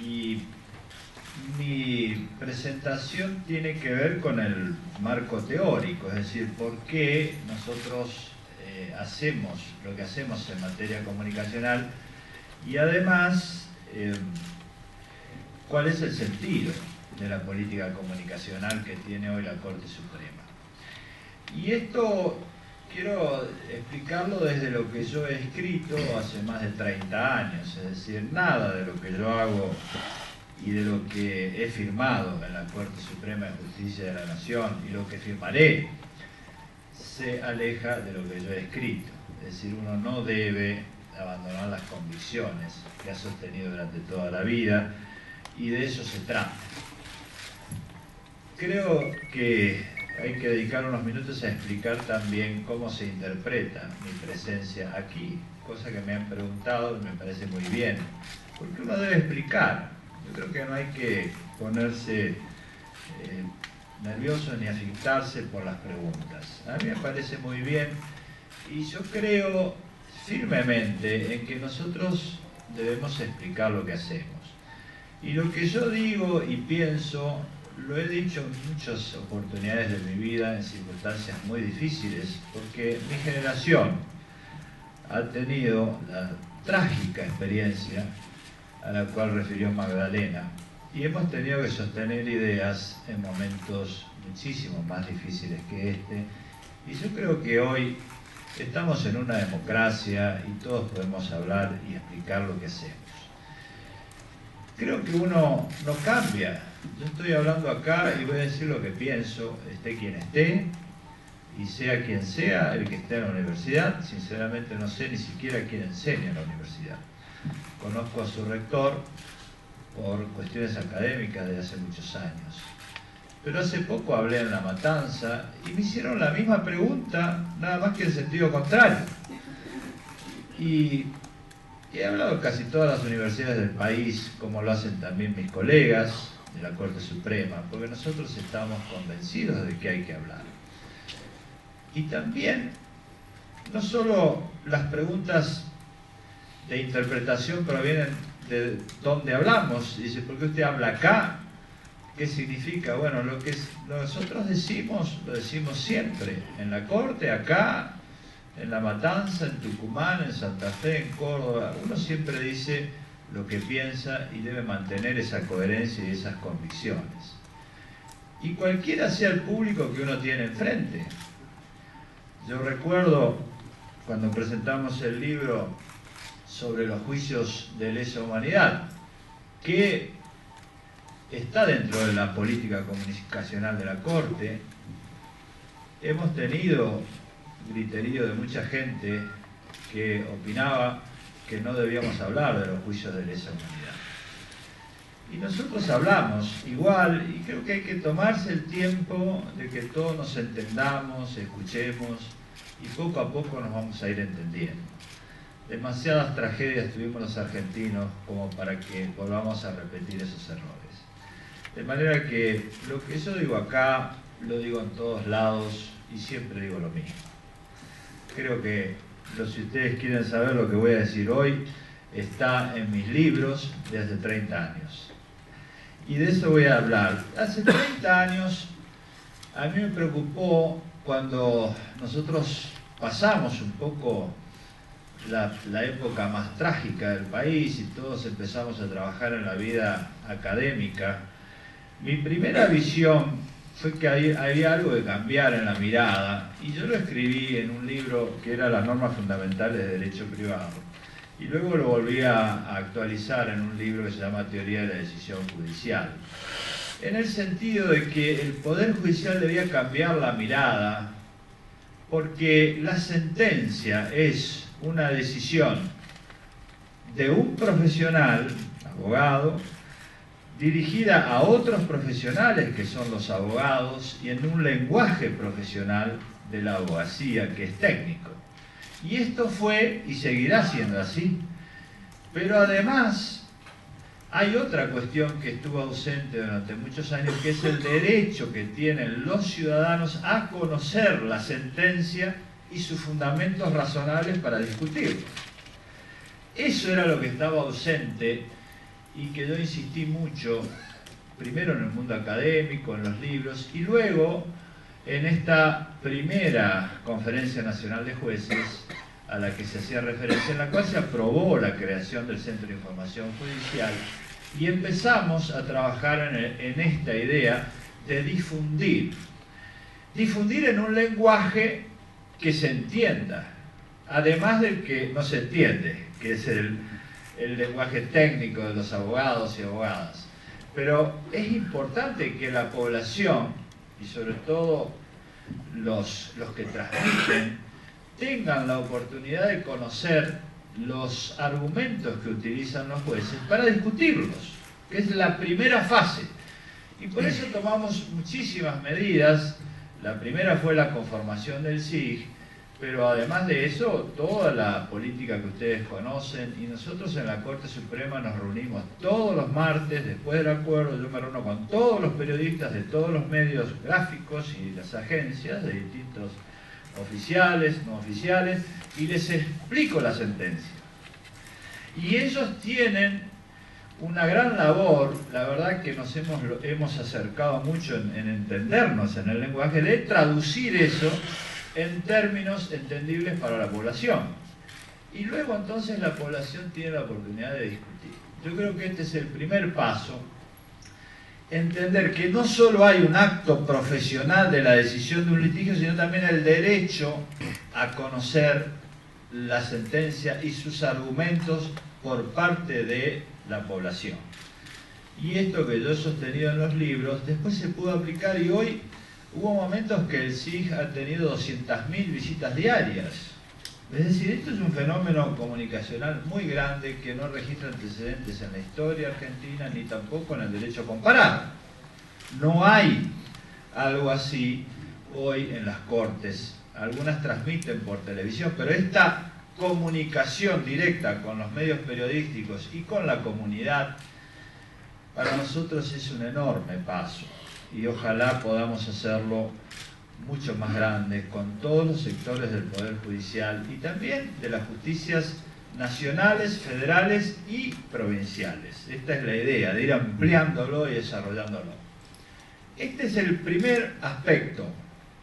Y mi presentación tiene que ver con el marco teórico, es decir, por qué nosotros hacemos lo que hacemos en materia comunicacional y además cuál es el sentido de la política comunicacional que tiene hoy la Corte Suprema. Y esto quiero explicarlo desde lo que yo he escrito hace más de 30 años, es decir, nada de lo que yo hago y de lo que he firmado en la Corte Suprema de Justicia de la Nación y lo que firmaré se aleja de lo que yo he escrito. Es decir, uno no debe abandonar las convicciones que ha sostenido durante toda la vida y de eso se trata. Creo que hay que dedicar unos minutos a explicar también cómo se interpreta mi presencia aquí, cosa que me han preguntado y me parece muy bien, porque uno debe explicar. Yo creo que no hay que ponerse nervioso ni afectarse por las preguntas. A mí me parece muy bien y yo creo firmemente en que nosotros debemos explicar lo que hacemos. Y lo que yo digo y pienso, lo he dicho en muchas oportunidades de mi vida, en circunstancias muy difíciles, porque mi generación ha tenido la trágica experiencia a la cual refirió Magdalena, y hemos tenido que sostener ideas en momentos muchísimo más difíciles que este, y yo creo que hoy estamos en una democracia y todos podemos hablar y explicar lo que hacemos. Creo que uno no cambia. Yo estoy hablando acá y voy a decir lo que pienso, esté quien esté, y sea quien sea el que esté en la universidad. Sinceramente no sé ni siquiera quién enseña en la universidad. Conozco a su rector por cuestiones académicas de hace muchos años. Pero hace poco hablé en La Matanza y me hicieron la misma pregunta, nada más que en sentido contrario. Y he hablado en casi todas las universidades del país, como lo hacen también mis colegas de la Corte Suprema, porque nosotros estamos convencidos de que hay que hablar. Y también, no solo las preguntas de interpretación provienen de dónde hablamos. Dice, ¿por qué usted habla acá? ¿Qué significa? Bueno, lo que nosotros decimos, lo decimos siempre, en la Corte, acá, en La Matanza, en Tucumán, en Santa Fe, en Córdoba. Uno siempre dice lo que piensa y debe mantener esa coherencia y esas convicciones. Y cualquiera sea el público que uno tiene enfrente. Yo recuerdo cuando presentamos el libro sobre los juicios de lesa humanidad, que está dentro de la política comunicacional de la Corte. Hemos tenido griterío de mucha gente que opinaba que no debíamos hablar de los juicios de lesa humanidad. Y nosotros hablamos igual, y creo que hay que tomarse el tiempo de que todos nos entendamos, escuchemos, y poco a poco nos vamos a ir entendiendo. Demasiadas tragedias tuvimos los argentinos como para que volvamos a repetir esos errores. De manera que lo que yo digo acá, lo digo en todos lados y siempre digo lo mismo. Creo que si ustedes quieren saber lo que voy a decir hoy, está en mis libros de hace 30 años. Y de eso voy a hablar. Hace 30 años a mí me preocupó cuando nosotros pasamos un poco la época más trágica del país y todos empezamos a trabajar en la vida académica. Mi primera visión fue que había algo de cambiar en la mirada, y yo lo escribí en un libro que era Las normas fundamentales de derecho privado, y luego lo volví a actualizar en un libro que se llama Teoría de la decisión judicial, en el sentido de que el Poder Judicial debía cambiar la mirada, porque la sentencia es una decisión de un profesional, abogado, dirigida a otros profesionales que son los abogados y en un lenguaje profesional de la abogacía que es técnico. Y esto fue y seguirá siendo así. Pero además hay otra cuestión que estuvo ausente durante muchos años, que es el derecho que tienen los ciudadanos a conocer la sentencia y sus fundamentos razonables para discutirlo. Eso era lo que estaba ausente y que yo insistí mucho, primero en el mundo académico, en los libros, y luego en esta primera Conferencia Nacional de Jueces, a la que se hacía referencia, en la cual se aprobó la creación del Centro de Información Judicial, y empezamos a trabajar en esta idea de difundir en un lenguaje que se entienda, además del que no se entiende, que es el lenguaje técnico de los abogados y abogadas. Pero es importante que la población, y sobre todo los que transmiten, tengan la oportunidad de conocer los argumentos que utilizan los jueces para discutirlos, que es la primera fase. Y por eso tomamos muchísimas medidas. La primera fue la conformación del SIG, pero además de eso, toda la política que ustedes conocen, y nosotros en la Corte Suprema nos reunimos todos los martes, después del acuerdo, yo me reúno con todos los periodistas de todos los medios gráficos y las agencias, de distintos oficiales, no oficiales, y les explico la sentencia. Y ellos tienen una gran labor, la verdad que nos hemos acercado mucho en entendernos en el lenguaje, de traducir eso en términos entendibles para la población. Y luego entonces la población tiene la oportunidad de discutir. Yo creo que este es el primer paso, entender que no solo hay un acto profesional de la decisión de un litigio, sino también el derecho a conocer la sentencia y sus argumentos por parte de la población. Y esto que yo he sostenido en los libros, después se pudo aplicar, y hoy hubo momentos que el SIG ha tenido 200.000 visitas diarias. Es decir, esto es un fenómeno comunicacional muy grande que no registra antecedentes en la historia argentina ni tampoco en el derecho comparado. No hay algo así hoy en las cortes. Algunas transmiten por televisión, pero esta comunicación directa con los medios periodísticos y con la comunidad, para nosotros es un enorme paso. Y ojalá podamos hacerlo mucho más grande con todos los sectores del Poder Judicial y también de las justicias nacionales, federales y provinciales. Esta es la idea, de ir ampliándolo y desarrollándolo. Este es el primer aspecto,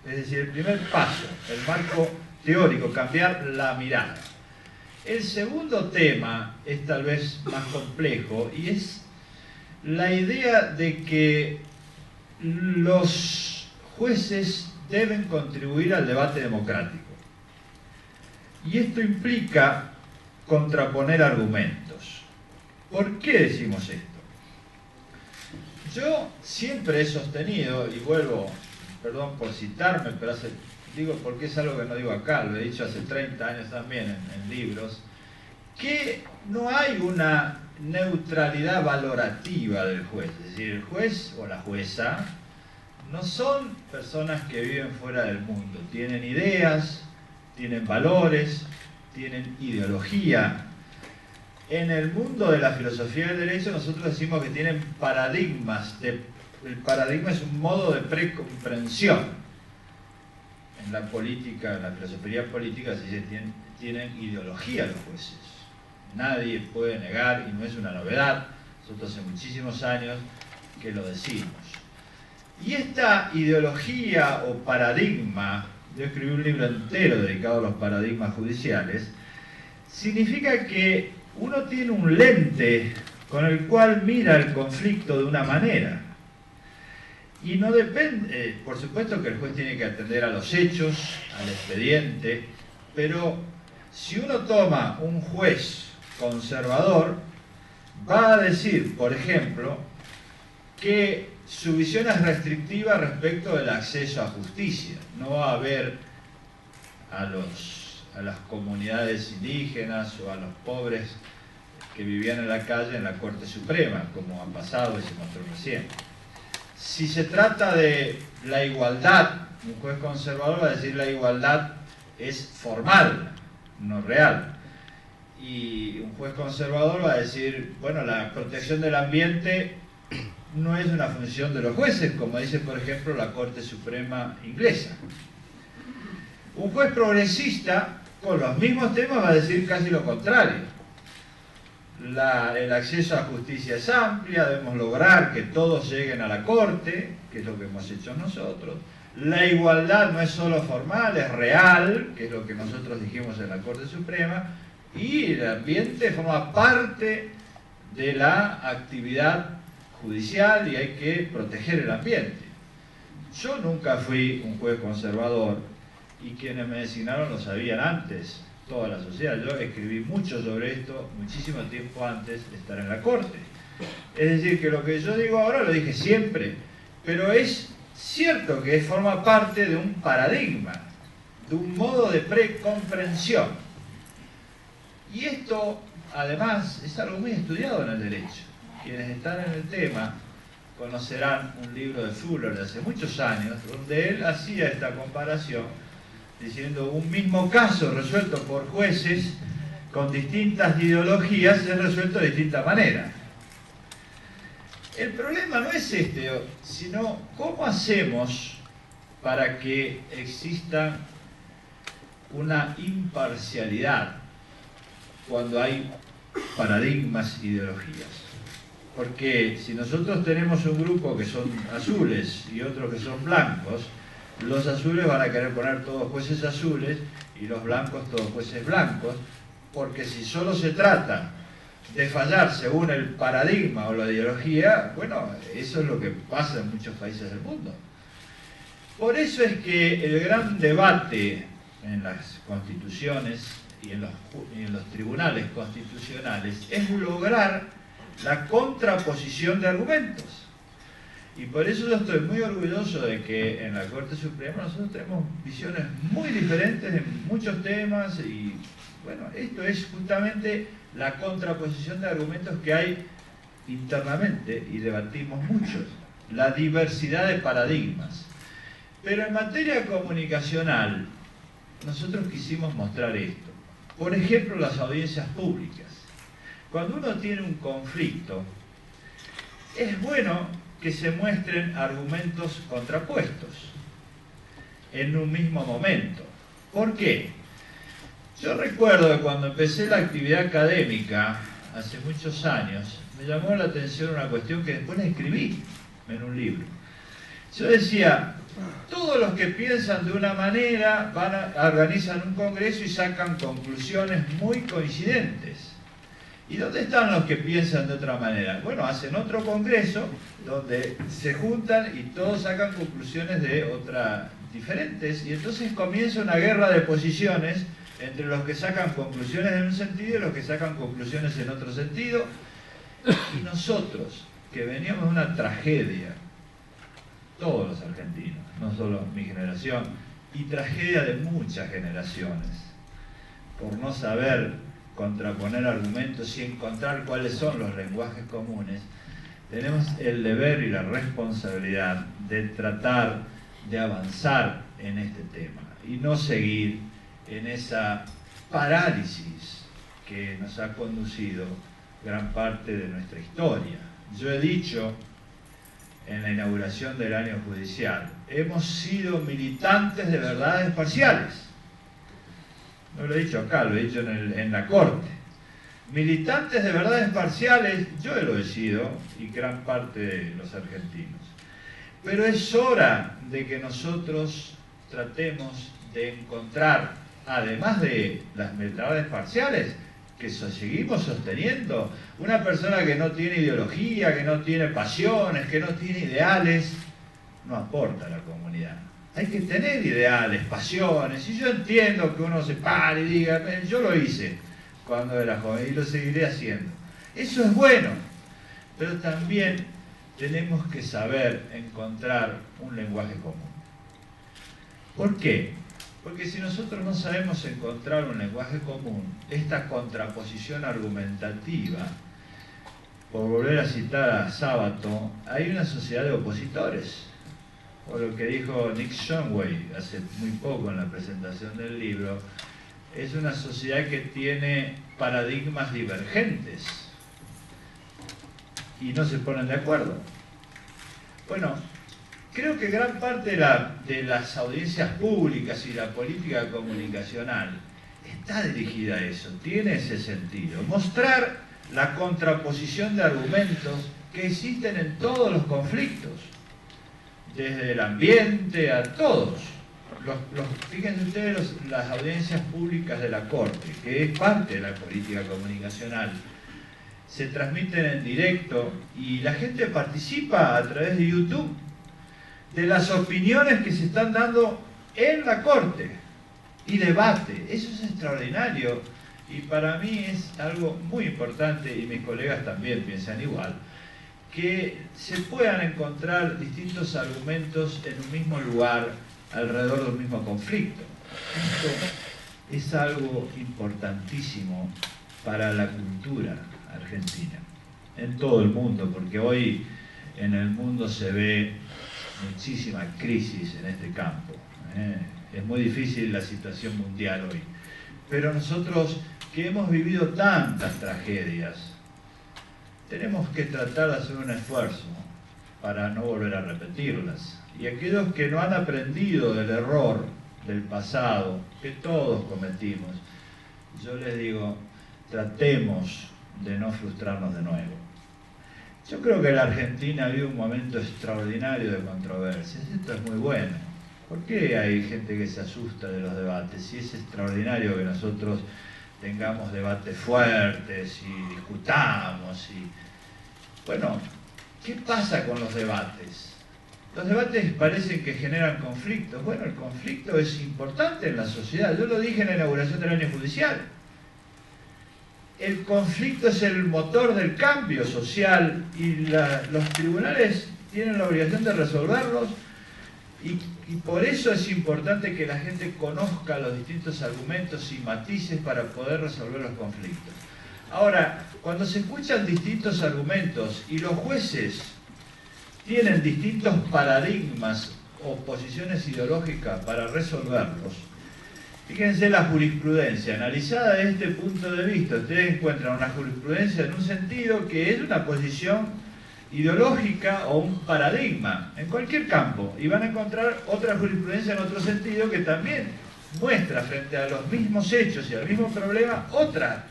es decir, el primer paso, el marco teórico, cambiar la mirada. El segundo tema es tal vez más complejo y es la idea de que los jueces deben contribuir al debate democrático. Y esto implica contraponer argumentos. ¿Por qué decimos esto? Yo siempre he sostenido, y vuelvo, perdón por citarme, pero digo porque es algo que no digo acá, lo he dicho hace 30 años también en libros, que no hay una neutralidad valorativa del juez. Es decir, el juez o la jueza no son personas que viven fuera del mundo, tienen ideas, tienen valores, tienen ideología. En el mundo de la filosofía del derecho nosotros decimos que tienen paradigmas. El paradigma es un modo de precomprensión. En la política, en la filosofía política se dice que tienen ideología los jueces. Nadie puede negar, y no es una novedad, nosotros hace muchísimos años que lo decimos. Y esta ideología o paradigma, yo escribí un libro entero dedicado a los paradigmas judiciales, significa que uno tiene un lente con el cual mira el conflicto de una manera. Y no depende, por supuesto que el juez tiene que atender a los hechos, al expediente, pero si uno toma un juez conservador, va a decir, por ejemplo, que su visión es restrictiva respecto del acceso a justicia. No va a ver a las comunidades indígenas o a los pobres que vivían en la calle en la Corte Suprema, como ha pasado y se mostró recién. Si se trata de la igualdad, un juez conservador va a decir la igualdad es formal, no real. Y un juez conservador va a decir, bueno, la protección del ambiente no es una función de los jueces, como dice, por ejemplo, la Corte Suprema inglesa. Un juez progresista, con los mismos temas, va a decir casi lo contrario. El acceso a justicia es amplia, debemos lograr que todos lleguen a la Corte, que es lo que hemos hecho nosotros. La igualdad no es solo formal, es real, que es lo que nosotros dijimos en la Corte Suprema, y el ambiente forma parte de la actividad judicial y hay que proteger el ambiente. Yo nunca fui un juez conservador y quienes me designaron lo sabían antes, toda la sociedad. Yo escribí mucho sobre esto muchísimo tiempo antes de estar en la Corte. Es decir, que lo que yo digo ahora lo dije siempre, pero es cierto que forma parte de un paradigma, de un modo de precomprensión. Y esto, además, es algo muy estudiado en el derecho. Quienes están en el tema conocerán un libro de Fuller de hace muchos años, donde él hacía esta comparación, diciendo un mismo caso resuelto por jueces con distintas ideologías es resuelto de distinta manera. El problema no es este, sino cómo hacemos para que exista una imparcialidad cuando hay paradigmas, ideologías. Porque si nosotros tenemos un grupo que son azules y otros que son blancos, los azules van a querer poner todos jueces azules y los blancos todos jueces blancos, porque si solo se trata de fallar según el paradigma o la ideología, bueno, eso es lo que pasa en muchos países del mundo. Por eso es que el gran debate en las constituciones y en los tribunales constitucionales es lograr la contraposición de argumentos. Y por eso yo estoy muy orgulloso de que en la Corte Suprema nosotros tenemos visiones muy diferentes en muchos temas y bueno, esto es justamente la contraposición de argumentos que hay internamente y debatimos muchos, la diversidad de paradigmas. Pero en materia comunicacional nosotros quisimos mostrar esto. Por ejemplo, las audiencias públicas. Cuando uno tiene un conflicto, es bueno que se muestren argumentos contrapuestos en un mismo momento. ¿Por qué? Yo recuerdo que cuando empecé la actividad académica, hace muchos años, me llamó la atención una cuestión que después escribí en un libro. Yo decía, todos los que piensan de una manera organizan un congreso y sacan conclusiones muy coincidentes. ¿Y dónde están los que piensan de otra manera? Bueno, hacen otro congreso donde se juntan y todos sacan conclusiones de otra diferentes y entonces comienza una guerra de posiciones entre los que sacan conclusiones en un sentido y los que sacan conclusiones en otro sentido. Y nosotros, que veníamos de una tragedia, todos los argentinos, no solo mi generación, y tragedia de muchas generaciones, por no saber contraponer argumentos y encontrar cuáles son los lenguajes comunes, tenemos el deber y la responsabilidad de tratar de avanzar en este tema y no seguir en esa parálisis que nos ha conducido gran parte de nuestra historia. Yo he dicho en la inauguración del año judicial, hemos sido militantes de verdades parciales. No lo he dicho acá, lo he dicho en la Corte. Militantes de verdades parciales, yo lo he sido, y gran parte de los argentinos. Pero es hora de que nosotros tratemos de encontrar, además de las verdades parciales, que seguimos sosteniendo, una persona que no tiene ideología, que no tiene pasiones, que no tiene ideales, no aporta a la comunidad. Hay que tener ideales, pasiones, y yo entiendo que uno se pare y diga, yo lo hice cuando era joven y lo seguiré haciendo. Eso es bueno, pero también tenemos que saber encontrar un lenguaje común. ¿Por qué? Porque si nosotros no sabemos encontrar un lenguaje común, esta contraposición argumentativa, por volver a citar a Sábato, hay una sociedad de opositores. O lo que dijo Nick Shumway hace muy poco en la presentación del libro, es una sociedad que tiene paradigmas divergentes y no se ponen de acuerdo. Bueno, creo que gran parte de las audiencias públicas y la política comunicacional está dirigida a eso, tiene ese sentido. Mostrar la contraposición de argumentos que existen en todos los conflictos, desde el ambiente a todos. Fíjense ustedes las audiencias públicas de la Corte, que es parte de la política comunicacional, se transmiten en directo y la gente participa a través de YouTube de las opiniones que se están dando en la Corte y debate. Eso es extraordinario y para mí es algo muy importante, y mis colegas también piensan igual, que se puedan encontrar distintos argumentos en un mismo lugar alrededor de un mismo conflicto. Esto es algo importantísimo para la cultura argentina, en todo el mundo, porque hoy en el mundo se ve muchísima crisis en este campo. Es muy difícil la situación mundial hoy, pero nosotros que hemos vivido tantas tragedias, tenemos que tratar de hacer un esfuerzo para no volver a repetirlas. Y aquellos que no han aprendido del error del pasado, que todos cometimos, yo les digo, tratemos de no frustrarnos de nuevo. Yo creo que en la Argentina había un momento extraordinario de controversias. Esto es muy bueno. ¿Por qué hay gente que se asusta de los debates? Si es extraordinario que nosotros tengamos debates fuertes y discutamos. Bueno, ¿qué pasa con los debates? Los debates parecen que generan conflictos. Bueno, el conflicto es importante en la sociedad. Yo lo dije en la inauguración del año judicial. El conflicto es el motor del cambio social y los tribunales tienen la obligación de resolverlos y por eso es importante que la gente conozca los distintos argumentos y matices para poder resolver los conflictos. Ahora, cuando se escuchan distintos argumentos y los jueces tienen distintos paradigmas o posiciones ideológicas para resolverlos, fíjense la jurisprudencia, analizada desde este punto de vista, ustedes encuentran una jurisprudencia en un sentido que es una posición ideológica o un paradigma, en cualquier campo, y van a encontrar otra jurisprudencia en otro sentido que también muestra frente a los mismos hechos y al mismo problema otra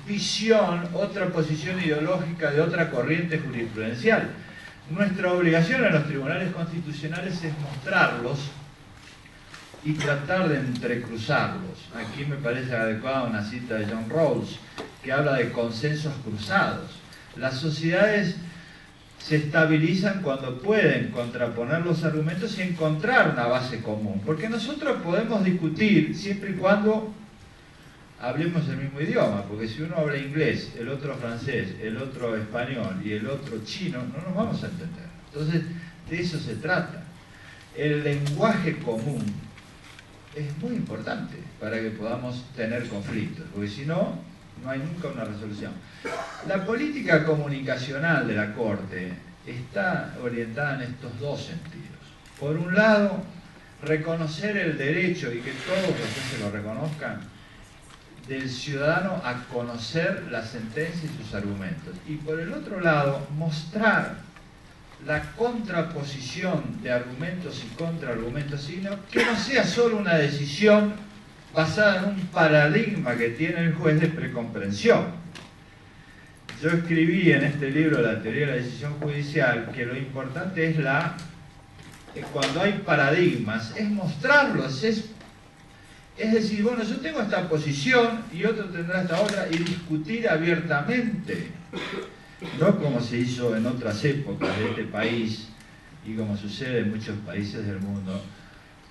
visión, otra posición ideológica de otra corriente jurisprudencial. Nuestra obligación en los tribunales constitucionales es mostrarlos y tratar de entrecruzarlos. Aquí me parece adecuada una cita de John Rawls que habla de consensos cruzados. Las sociedades se estabilizan cuando pueden contraponer los argumentos y encontrar una base común, porque nosotros podemos discutir siempre y cuando hablemos el mismo idioma, porque si uno habla inglés, el otro francés, el otro español y el otro chino, no nos vamos a entender. Entonces, de eso se trata. El lenguaje común es muy importante para que podamos tener conflictos, porque si no, no hay nunca una resolución. La política comunicacional de la Corte está orientada en estos dos sentidos. Por un lado, reconocer el derecho, y que todos los jueces lo reconozcan, del ciudadano a conocer la sentencia y sus argumentos. Y por el otro lado, mostrar la contraposición de argumentos y contraargumentos, sino que no sea solo una decisión basada en un paradigma que tiene el juez de precomprensión. Yo escribí en este libro, La teoría de la decisión judicial, que lo importante es cuando hay paradigmas, es mostrarlos, es decir, bueno, yo tengo esta posición y otro tendrá esta otra, y discutir abiertamente, no como se hizo en otras épocas de este país y como sucede en muchos países del mundo,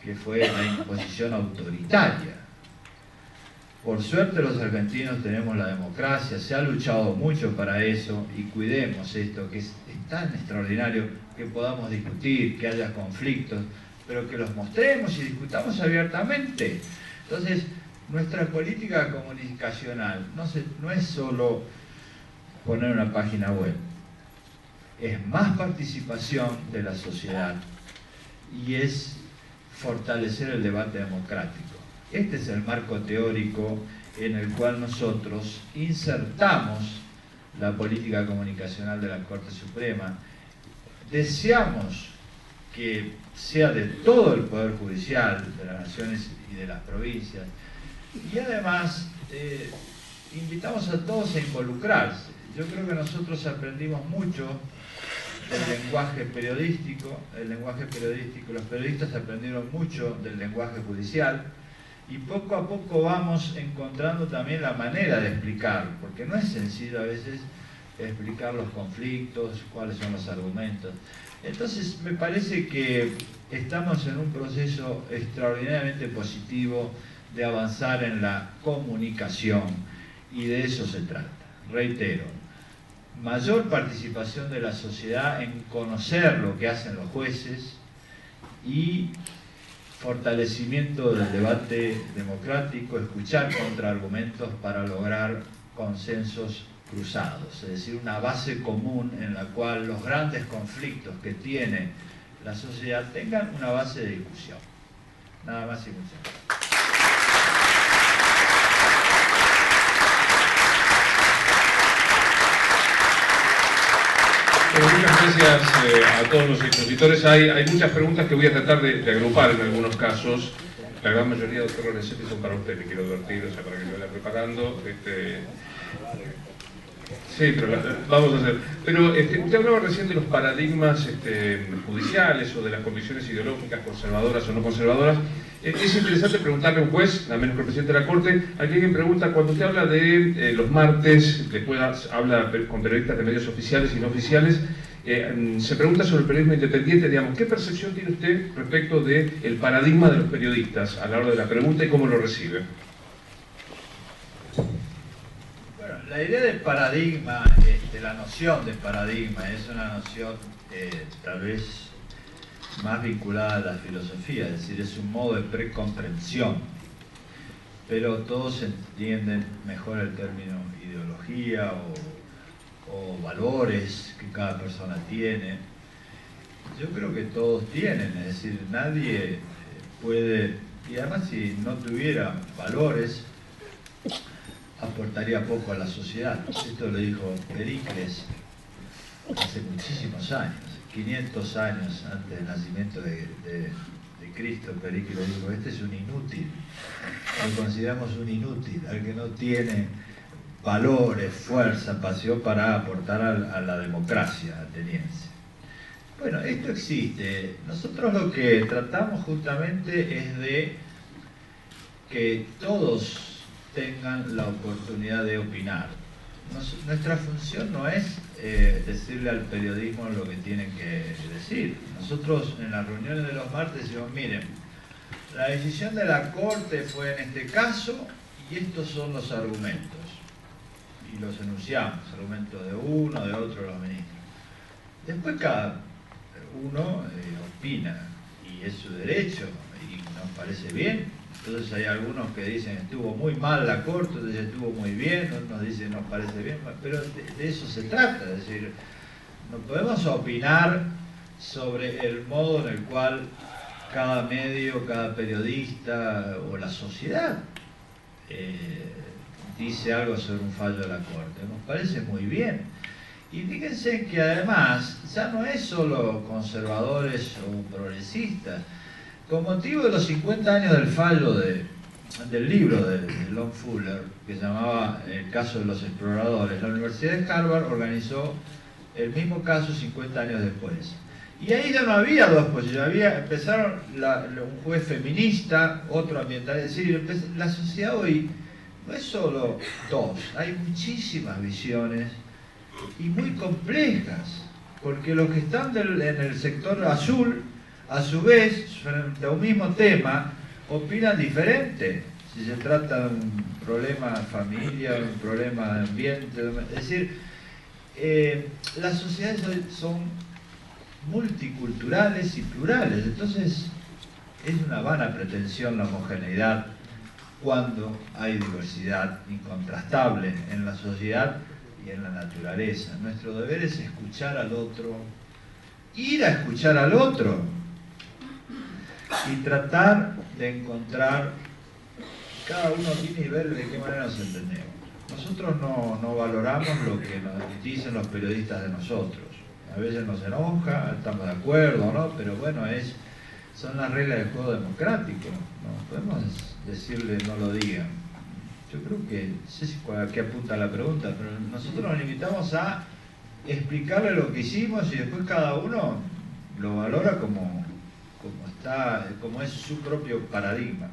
que fue la imposición autoritaria. Por suerte los argentinos tenemos la democracia, se ha luchado mucho para eso y cuidemos esto, que es tan extraordinario que podamos discutir, que haya conflictos, pero que los mostremos y discutamos abiertamente. Entonces, nuestra política comunicacional no es solo poner una página web, es más participación de la sociedad y es fortalecer el debate democrático. Este es el marco teórico en el cual nosotros insertamos la política comunicacional de la Corte Suprema. Deseamos que sea de todo el Poder Judicial, de las naciones y de las provincias, y además invitamos a todos a involucrarse. Yo creo que nosotros aprendimos mucho del lenguaje periodístico, los periodistas aprendieron mucho del lenguaje judicial, y poco a poco vamos encontrando también la manera de explicar, porque no es sencillo a veces explicar los conflictos, cuáles son los argumentos. Entonces me parece que estamos en un proceso extraordinariamente positivo de avanzar en la comunicación, y de eso se trata. Reitero, mayor participación de la sociedad en conocer lo que hacen los jueces y fortalecimiento del debate democrático, escuchar contraargumentos para lograr consensos cruzados, es decir, una base común en la cual los grandes conflictos que tiene la sociedad tengan una base de discusión. Nada más y muchas gracias. Bueno, muchas gracias a todos los expositores. Hay muchas preguntas que voy a tratar de agrupar en algunos casos. La gran mayoría, doctor Lorenzetti, son para usted, le quiero advertir, o sea, para que lo vaya preparando. Sí, pero vamos a hacer. Pero usted hablaba recién de los paradigmas judiciales o de las convicciones ideológicas, conservadoras o no conservadoras. Es interesante preguntarle a un juez, a menos que el presidente de la Corte, aquí alguien pregunta, cuando usted habla de los martes, después habla con periodistas de medios oficiales y no oficiales, se pregunta sobre el periodismo independiente, digamos, ¿qué percepción tiene usted respecto del paradigma de los periodistas a la hora de la pregunta y cómo lo recibe? Bueno, la idea de paradigma, la noción de paradigma es una noción tal vez más vinculada a la filosofía, es decir, es un modo de precomprensión, pero todos entienden mejor el término ideología o valores que cada persona tiene. Yo creo que todos tienen, es decir, nadie puede, y además si no tuviera valores, aportaría poco a la sociedad. Esto lo dijo Pericles hace muchísimos años, 500 años antes del nacimiento de Cristo. Pericles dijo, este es un inútil, lo consideramos un inútil, al que no tiene valores, fuerza, pasión para aportar a la democracia ateniense. Bueno, esto existe. Nosotros lo que tratamos justamente es de que todos tengan la oportunidad de opinar. Nuestra función no es decirle al periodismo lo que tienen que decir. Nosotros en las reuniones de los martes decimos, miren, la decisión de la Corte fue en este caso y estos son los argumentos. Y los enunciamos, argumentos de uno, de otro, de los ministros. Después cada uno opina y es su derecho y nos parece bien. Entonces hay algunos que dicen estuvo muy mal la Corte, otros dicen estuvo muy bien, otros dicen nos parece bien, pero de eso se trata, es decir, no podemos opinar sobre el modo en el cual cada medio, cada periodista o la sociedad dice algo sobre un fallo de la Corte. Nos parece muy bien. Y fíjense que además ya no es solo conservadores o progresistas. Con motivo de los 50 años del fallo del libro de Lon Fuller, que se llamaba El caso de los exploradores, la Universidad de Harvard organizó el mismo caso 50 años después. Y ahí ya no había dos posiciones, empezaron un juez feminista, otro ambiental, es decir, la sociedad hoy no es solo dos, hay muchísimas visiones y muy complejas, porque los que están en el sector azul, a su vez, frente a un mismo tema, opinan diferente. Si se trata de un problema de familia, un problema de ambiente, es decir, las sociedades hoy son multiculturales y plurales, entonces es una vana pretensión la homogeneidad cuando hay diversidad incontrastable en la sociedad y en la naturaleza. Nuestro deber es escuchar al otro, ir a escuchar al otro y tratar de encontrar cada uno tiene y ver de qué manera nos entendemos. Nosotros no valoramos lo que nos dicen los periodistas de nosotros. A veces nos enoja, estamos de acuerdo, ¿no? Pero bueno, son las reglas del juego democrático. No podemos decirle no lo digan. Yo creo que, no sé si a qué apunta la pregunta, pero nosotros nos limitamos a explicarle lo que hicimos y después cada uno lo valora como es su propio paradigma.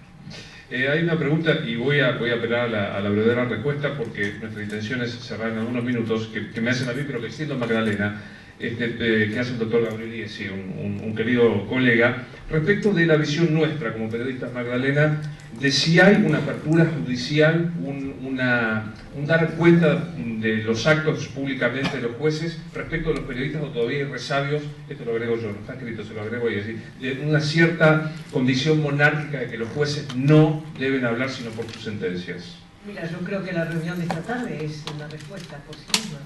Hay una pregunta y voy a apelar a la brevedad respuesta porque nuestra intención es cerrar en algunos minutos que me hacen a mí, pero que extiendo a Magdalena, que hace el doctor Gabriel Iesi, un querido colega, respecto de la visión nuestra como periodistas, Magdalena, de si hay una apertura judicial, un dar cuenta de los actos públicamente de los jueces respecto de los periodistas, o todavía hay resabios, esto lo agrego yo, no está escrito, se lo agrego y decir, de una cierta condición monárquica de que los jueces no deben hablar sino por sus sentencias. Mira, yo creo que la reunión de esta tarde es una respuesta por sí misma.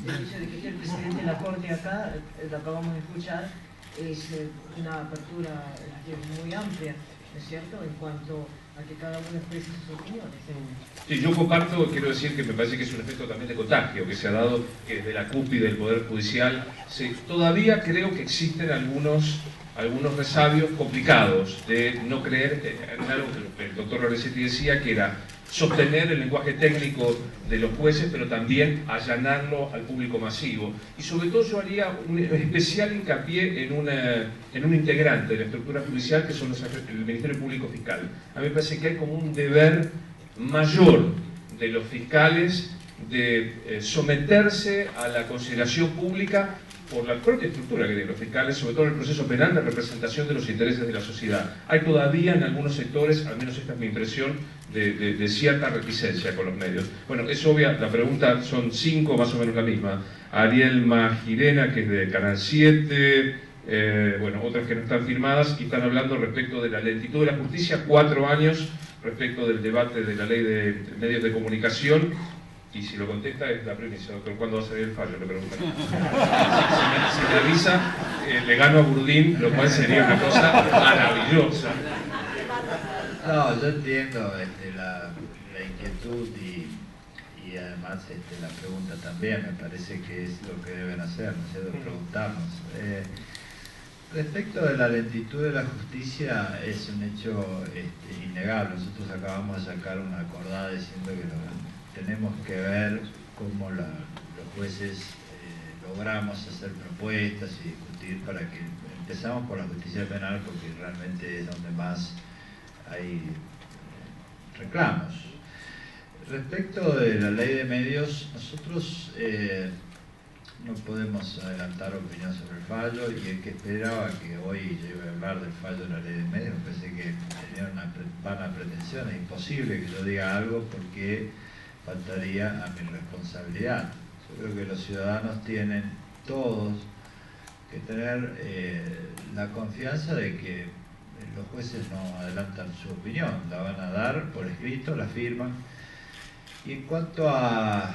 El hecho de que esté el presidente de la Corte acá, lo acabamos de escuchar, es una apertura muy amplia, ¿no es cierto?, en cuanto a que cada uno exprese sus opiniones. Sí, yo comparto, quiero decir que me parece que es un efecto también de contagio que se ha dado que desde la cúpula del Poder Judicial. Todavía creo que existen algunos resabios complicados de no creer en algo que el doctor Lorenzetti decía, que era sostener el lenguaje técnico de los jueces, pero también allanarlo al público masivo. Y sobre todo yo haría un especial hincapié en un integrante de la estructura judicial, que son el Ministerio Público Fiscal. A mí me parece que hay como un deber mayor de los fiscales de someterse a la consideración pública por la propia estructura que tienen los fiscales, sobre todo en el proceso penal de representación de los intereses de la sociedad. Hay todavía en algunos sectores, al menos esta es mi impresión, de cierta reticencia con los medios. Bueno, es obvia, la pregunta son 5, más o menos la misma. Ariel Magirena, que es de Canal 7, bueno, otras que no están firmadas, y están hablando respecto de la lentitud de la justicia, 4 años respecto del debate de la ley de medios de comunicación. Y si lo contesta es la premisa, doctor, ¿cuándo va a salir el fallo? Le preguntan. Si me avisa, le gano a Burdín, lo cual sería una cosa maravillosa. No, yo entiendo la inquietud y además la pregunta también, me parece que es lo que deben hacer, ¿no es cierto?, preguntarnos. Respecto de la lentitud de la justicia, es un hecho innegable. Nosotros acabamos de sacar una acordada diciendo que tenemos que ver cómo los jueces logramos hacer propuestas y discutir para que empezamos por la justicia penal, porque realmente es donde más hay reclamos. Respecto de la ley de medios, nosotros no podemos adelantar opinión sobre el fallo, y el que esperaba que hoy yo iba a hablar del fallo de la ley de medios, me parece que tenía una vana pretensión. Es imposible que yo diga algo porque faltaría a mi responsabilidad. Yo creo que los ciudadanos tienen todos que tener la confianza de que los jueces no adelantan su opinión, la van a dar por escrito, la firman. Y en cuanto a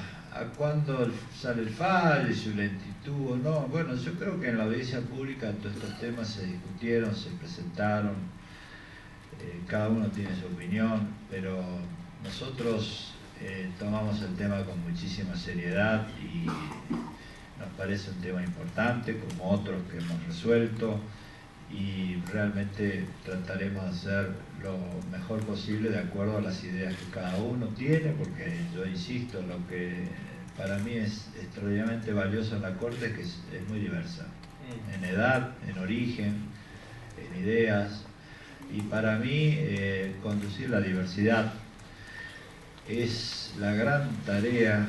cuándo sale el fallo y su lentitud o no, bueno, yo creo que en la audiencia pública todos estos temas se discutieron, se presentaron, cada uno tiene su opinión, pero nosotros tomamos el tema con muchísima seriedad y nos parece un tema importante, como otros que hemos resuelto, y realmente trataremos de hacer lo mejor posible de acuerdo a las ideas que cada uno tiene, porque yo insisto, lo que para mí es extraordinariamente valioso en la Corte es que es muy diversa, en edad, en origen, en ideas, y para mí conducir la diversidad es la gran tarea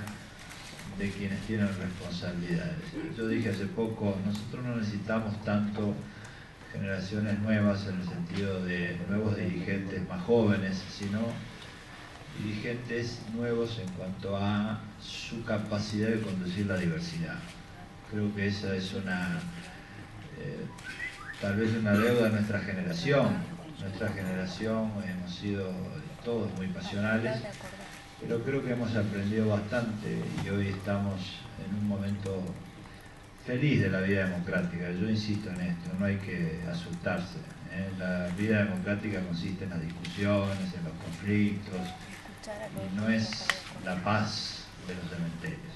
de quienes tienen responsabilidades. Yo dije hace poco, nosotros no necesitamos tanto generaciones nuevas en el sentido de nuevos dirigentes más jóvenes, sino dirigentes nuevos en cuanto a su capacidad de conducir la diversidad. Creo que esa es tal vez una deuda de nuestra generación. Nuestra generación hemos sido todos muy pasionales, pero creo que hemos aprendido bastante y hoy estamos en un momento feliz de la vida democrática. Yo insisto en esto, no hay que asustarse. La vida democrática consiste en las discusiones, en los conflictos, y no es la paz de los cementerios.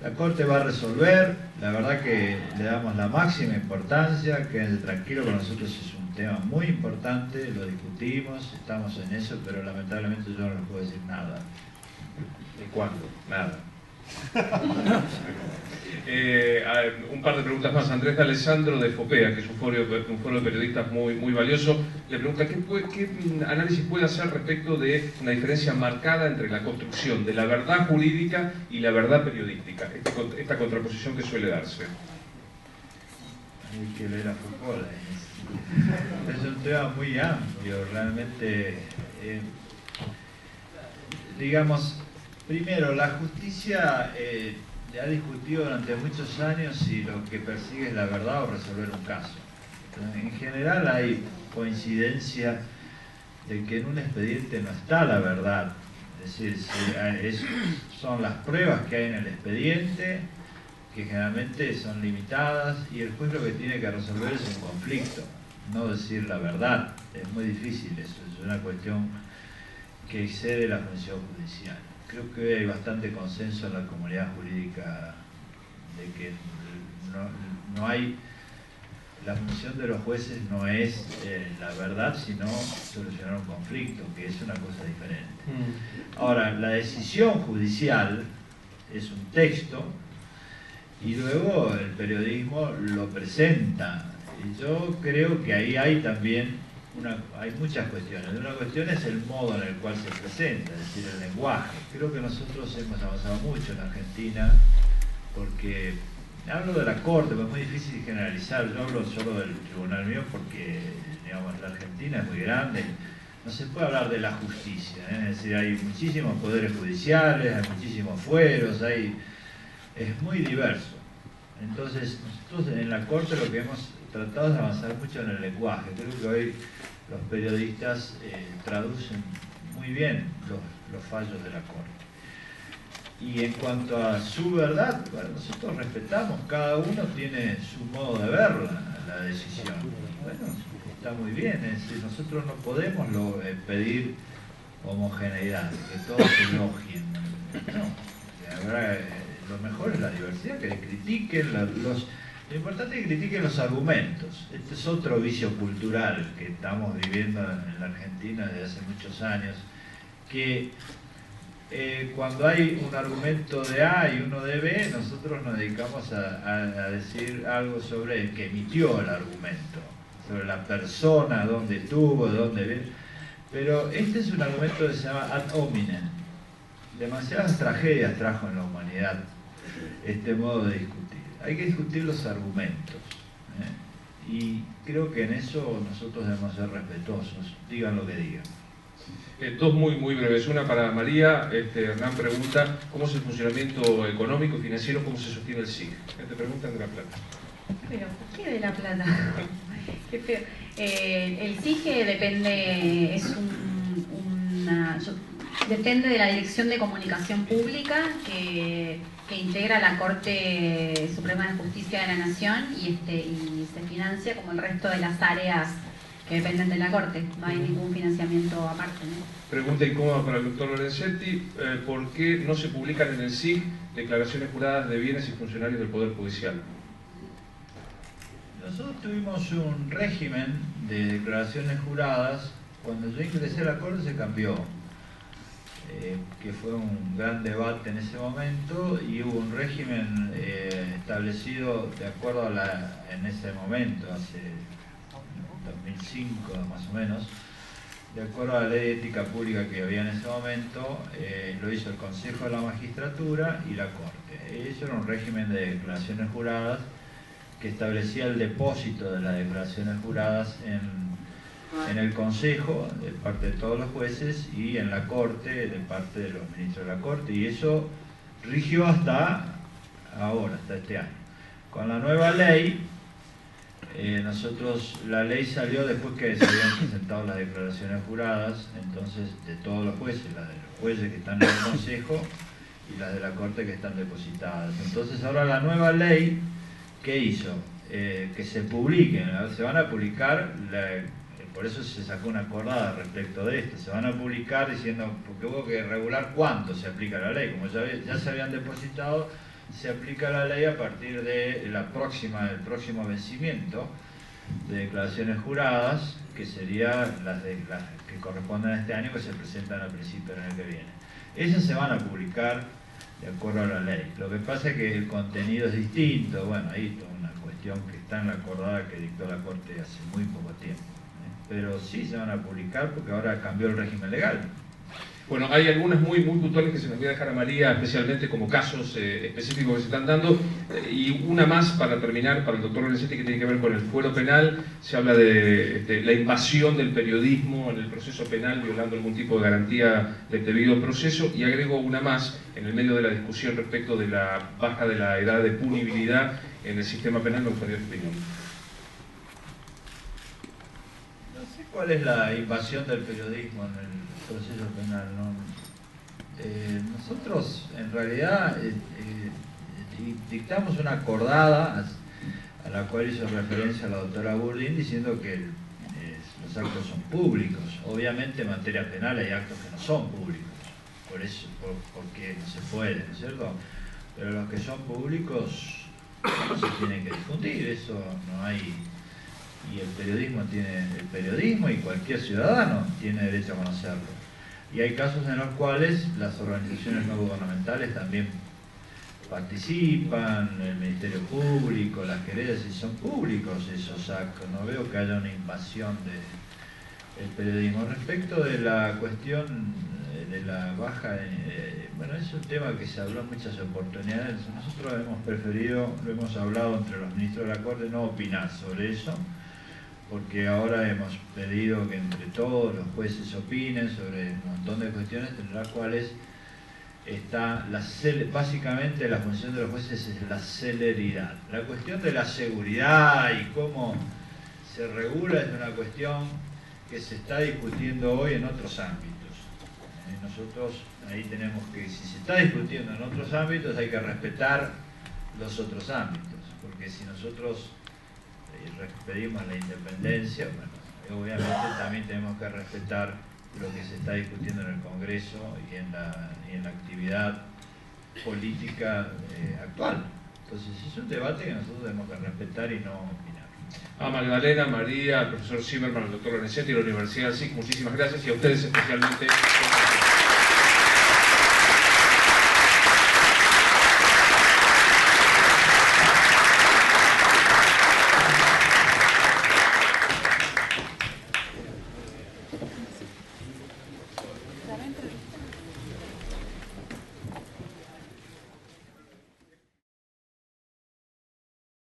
La Corte va a resolver, la verdad que le damos la máxima importancia, quédense tranquilo, para nosotros es un tema muy importante, lo discutimos, estamos en eso, pero lamentablemente yo no les puedo decir nada. ¿Y cuándo? Nada. Un par de preguntas más. Andrés de Alessandro de FOPEA, que es un foro de periodistas muy valioso, le pregunta ¿qué análisis puede hacer respecto de una diferencia marcada entre la construcción de la verdad jurídica y la verdad periodística, esta contraposición que suele darse? Hay que leer a Foucault. Es un tema muy amplio, realmente. Digamos, primero, la justicia ha discutido durante muchos años si lo que persigue es la verdad o resolver un caso. En general hay coincidencia de que en un expediente no está la verdad, es decir, son las pruebas que hay en el expediente, que generalmente son limitadas, y el juez lo que tiene que resolver es un conflicto, no decir la verdad. Es muy difícil eso, es una cuestión que excede la función judicial. Creo que hoy hay bastante consenso en la comunidad jurídica de que no hay, la función de los jueces no es la verdad, sino solucionar un conflicto, que es una cosa diferente. Ahora, la decisión judicial es un texto y luego el periodismo lo presenta. Y yo creo que ahí hay también hay muchas cuestiones. Una cuestión es el modo en el cual se presenta, es decir, el lenguaje. Creo que nosotros hemos avanzado mucho en Argentina, porque hablo de la Corte, porque es muy difícil generalizar. Yo hablo solo del tribunal mío porque, digamos, la Argentina es muy grande. No se puede hablar de la justicia, es decir, hay muchísimos poderes judiciales, hay muchísimos fueros, es muy diverso. Entonces, nosotros en la Corte lo que hemos tratado de avanzar mucho en el lenguaje. Creo que hoy los periodistas traducen muy bien los fallos de la Corte. Y en cuanto a su verdad, bueno, nosotros respetamos, cada uno tiene su modo de ver la decisión. Bueno, está muy bien, es decir, nosotros no podemos pedir homogeneidad, que todos se elogien. No, la verdad, lo mejor es la diversidad, que critiquen lo importante es que critiquen los argumentos. Este es otro vicio cultural que estamos viviendo en la Argentina desde hace muchos años, que cuando hay un argumento de A y uno de B, nosotros nos dedicamos a decir algo sobre el que emitió el argumento, sobre la persona, dónde estuvo, de dónde viene. Pero este es un argumento que se llama ad hominem. Demasiadas tragedias trajo en la humanidad este modo de discutir. Hay que discutir los argumentos, y creo que en eso nosotros debemos ser respetuosos, digan lo que digan. Dos muy breves. Una para María. Hernán pregunta ¿cómo es el funcionamiento económico y financiero, cómo se sostiene el SIC? Te preguntan de La Plata. Pero, ¿por qué de La Plata? Qué feo. El SIC depende, depende de la Dirección de Comunicación Pública que integra la Corte Suprema de Justicia de la Nación y se financia como el resto de las áreas que dependen de la Corte. No hay ningún financiamiento aparte, ¿no? Pregunta incómoda para el doctor Lorenzetti. ¿Por qué no se publican en el SIC declaraciones juradas de bienes y funcionarios del Poder Judicial? Nosotros tuvimos un régimen de declaraciones juradas. Cuando yo ingresé a la Corte se cambió, que fue un gran debate en ese momento, y hubo un régimen establecido de acuerdo a en ese momento, hace 2005 más o menos, de acuerdo a la ley de ética pública que había en ese momento, lo hizo el Consejo de la Magistratura y la Corte. Eso era un régimen de declaraciones juradas que establecía el depósito de las declaraciones juradas en el Consejo de parte de todos los jueces y en la Corte de parte de los ministros de la Corte, y eso rigió hasta ahora, hasta este año. Con la nueva ley, la ley salió después que se habían presentado las declaraciones juradas, entonces de todos los jueces, las de los jueces que están en el Consejo y las de la Corte que están depositadas. Entonces ahora la nueva ley, ¿qué hizo? Que se publiquen, se van a publicar, por eso se sacó una acordada respecto de esto, se van a publicar diciendo, porque hubo que regular cuánto se aplica la ley, como ya se habían depositado, se aplica la ley a partir de del próximo vencimiento de declaraciones juradas, que serían las que corresponden a este año, que se presentan a principios del año que viene. Esas se van a publicar de acuerdo a la ley. Lo que pasa es que el contenido es distinto, bueno, ahí es una cuestión que está en la acordada que dictó la Corte hace muy poco tiempo. Pero sí se van a publicar porque ahora cambió el régimen legal. Bueno, hay algunas muy puntuales que se las voy a dejar a María, especialmente como casos específicos que se están dando, y una más para terminar, para el doctor Lorenzetti, que tiene que ver con el fuero penal. Se habla de la invasión del periodismo en el proceso penal, violando algún tipo de garantía del debido proceso, y agrego una más en el medio de la discusión respecto de la baja de la edad de punibilidad en el sistema penal. Me gustaría tu opinión. No sé cuál es la invasión del periodismo en el proceso penal, ¿no? Nosotros en realidad dictamos una acordada a la cual hizo referencia la doctora Burdín, diciendo que los actos son públicos. Obviamente en materia penal hay actos que no son públicos, porque no se puede, ¿no es cierto? Pero los que son públicos no se tienen que difundir, eso no hay. Y el periodismo y cualquier ciudadano tiene derecho a conocerlo. Y hay casos en los cuales las organizaciones no gubernamentales también participan, el Ministerio Público, las querellas, y son públicos esos actos. No veo que haya una invasión del periodismo. Respecto de la cuestión de la baja, bueno, es un tema que se habló en muchas oportunidades. Nosotros hemos preferido, lo hemos hablado entre los ministros de la Corte, no opinar sobre eso, porque ahora hemos pedido que entre todos los jueces opinen sobre un montón de cuestiones, entre las cuales está básicamente la función de los jueces es la celeridad. La cuestión de la seguridad y cómo se regula es una cuestión que se está discutiendo hoy en otros ámbitos. Nosotros ahí tenemos que, si se está discutiendo en otros ámbitos, hay que respetar los otros ámbitos, porque si nosotros pedimos la independencia, bueno, obviamente también tenemos que respetar lo que se está discutiendo en el Congreso y en la actividad política actual. Entonces es un debate que nosotros tenemos que respetar y no opinar. A Magdalena, María, al profesor Zimmerman, al doctor Lorenzetti y a la Universidad SIC, muchísimas gracias, y a ustedes especialmente.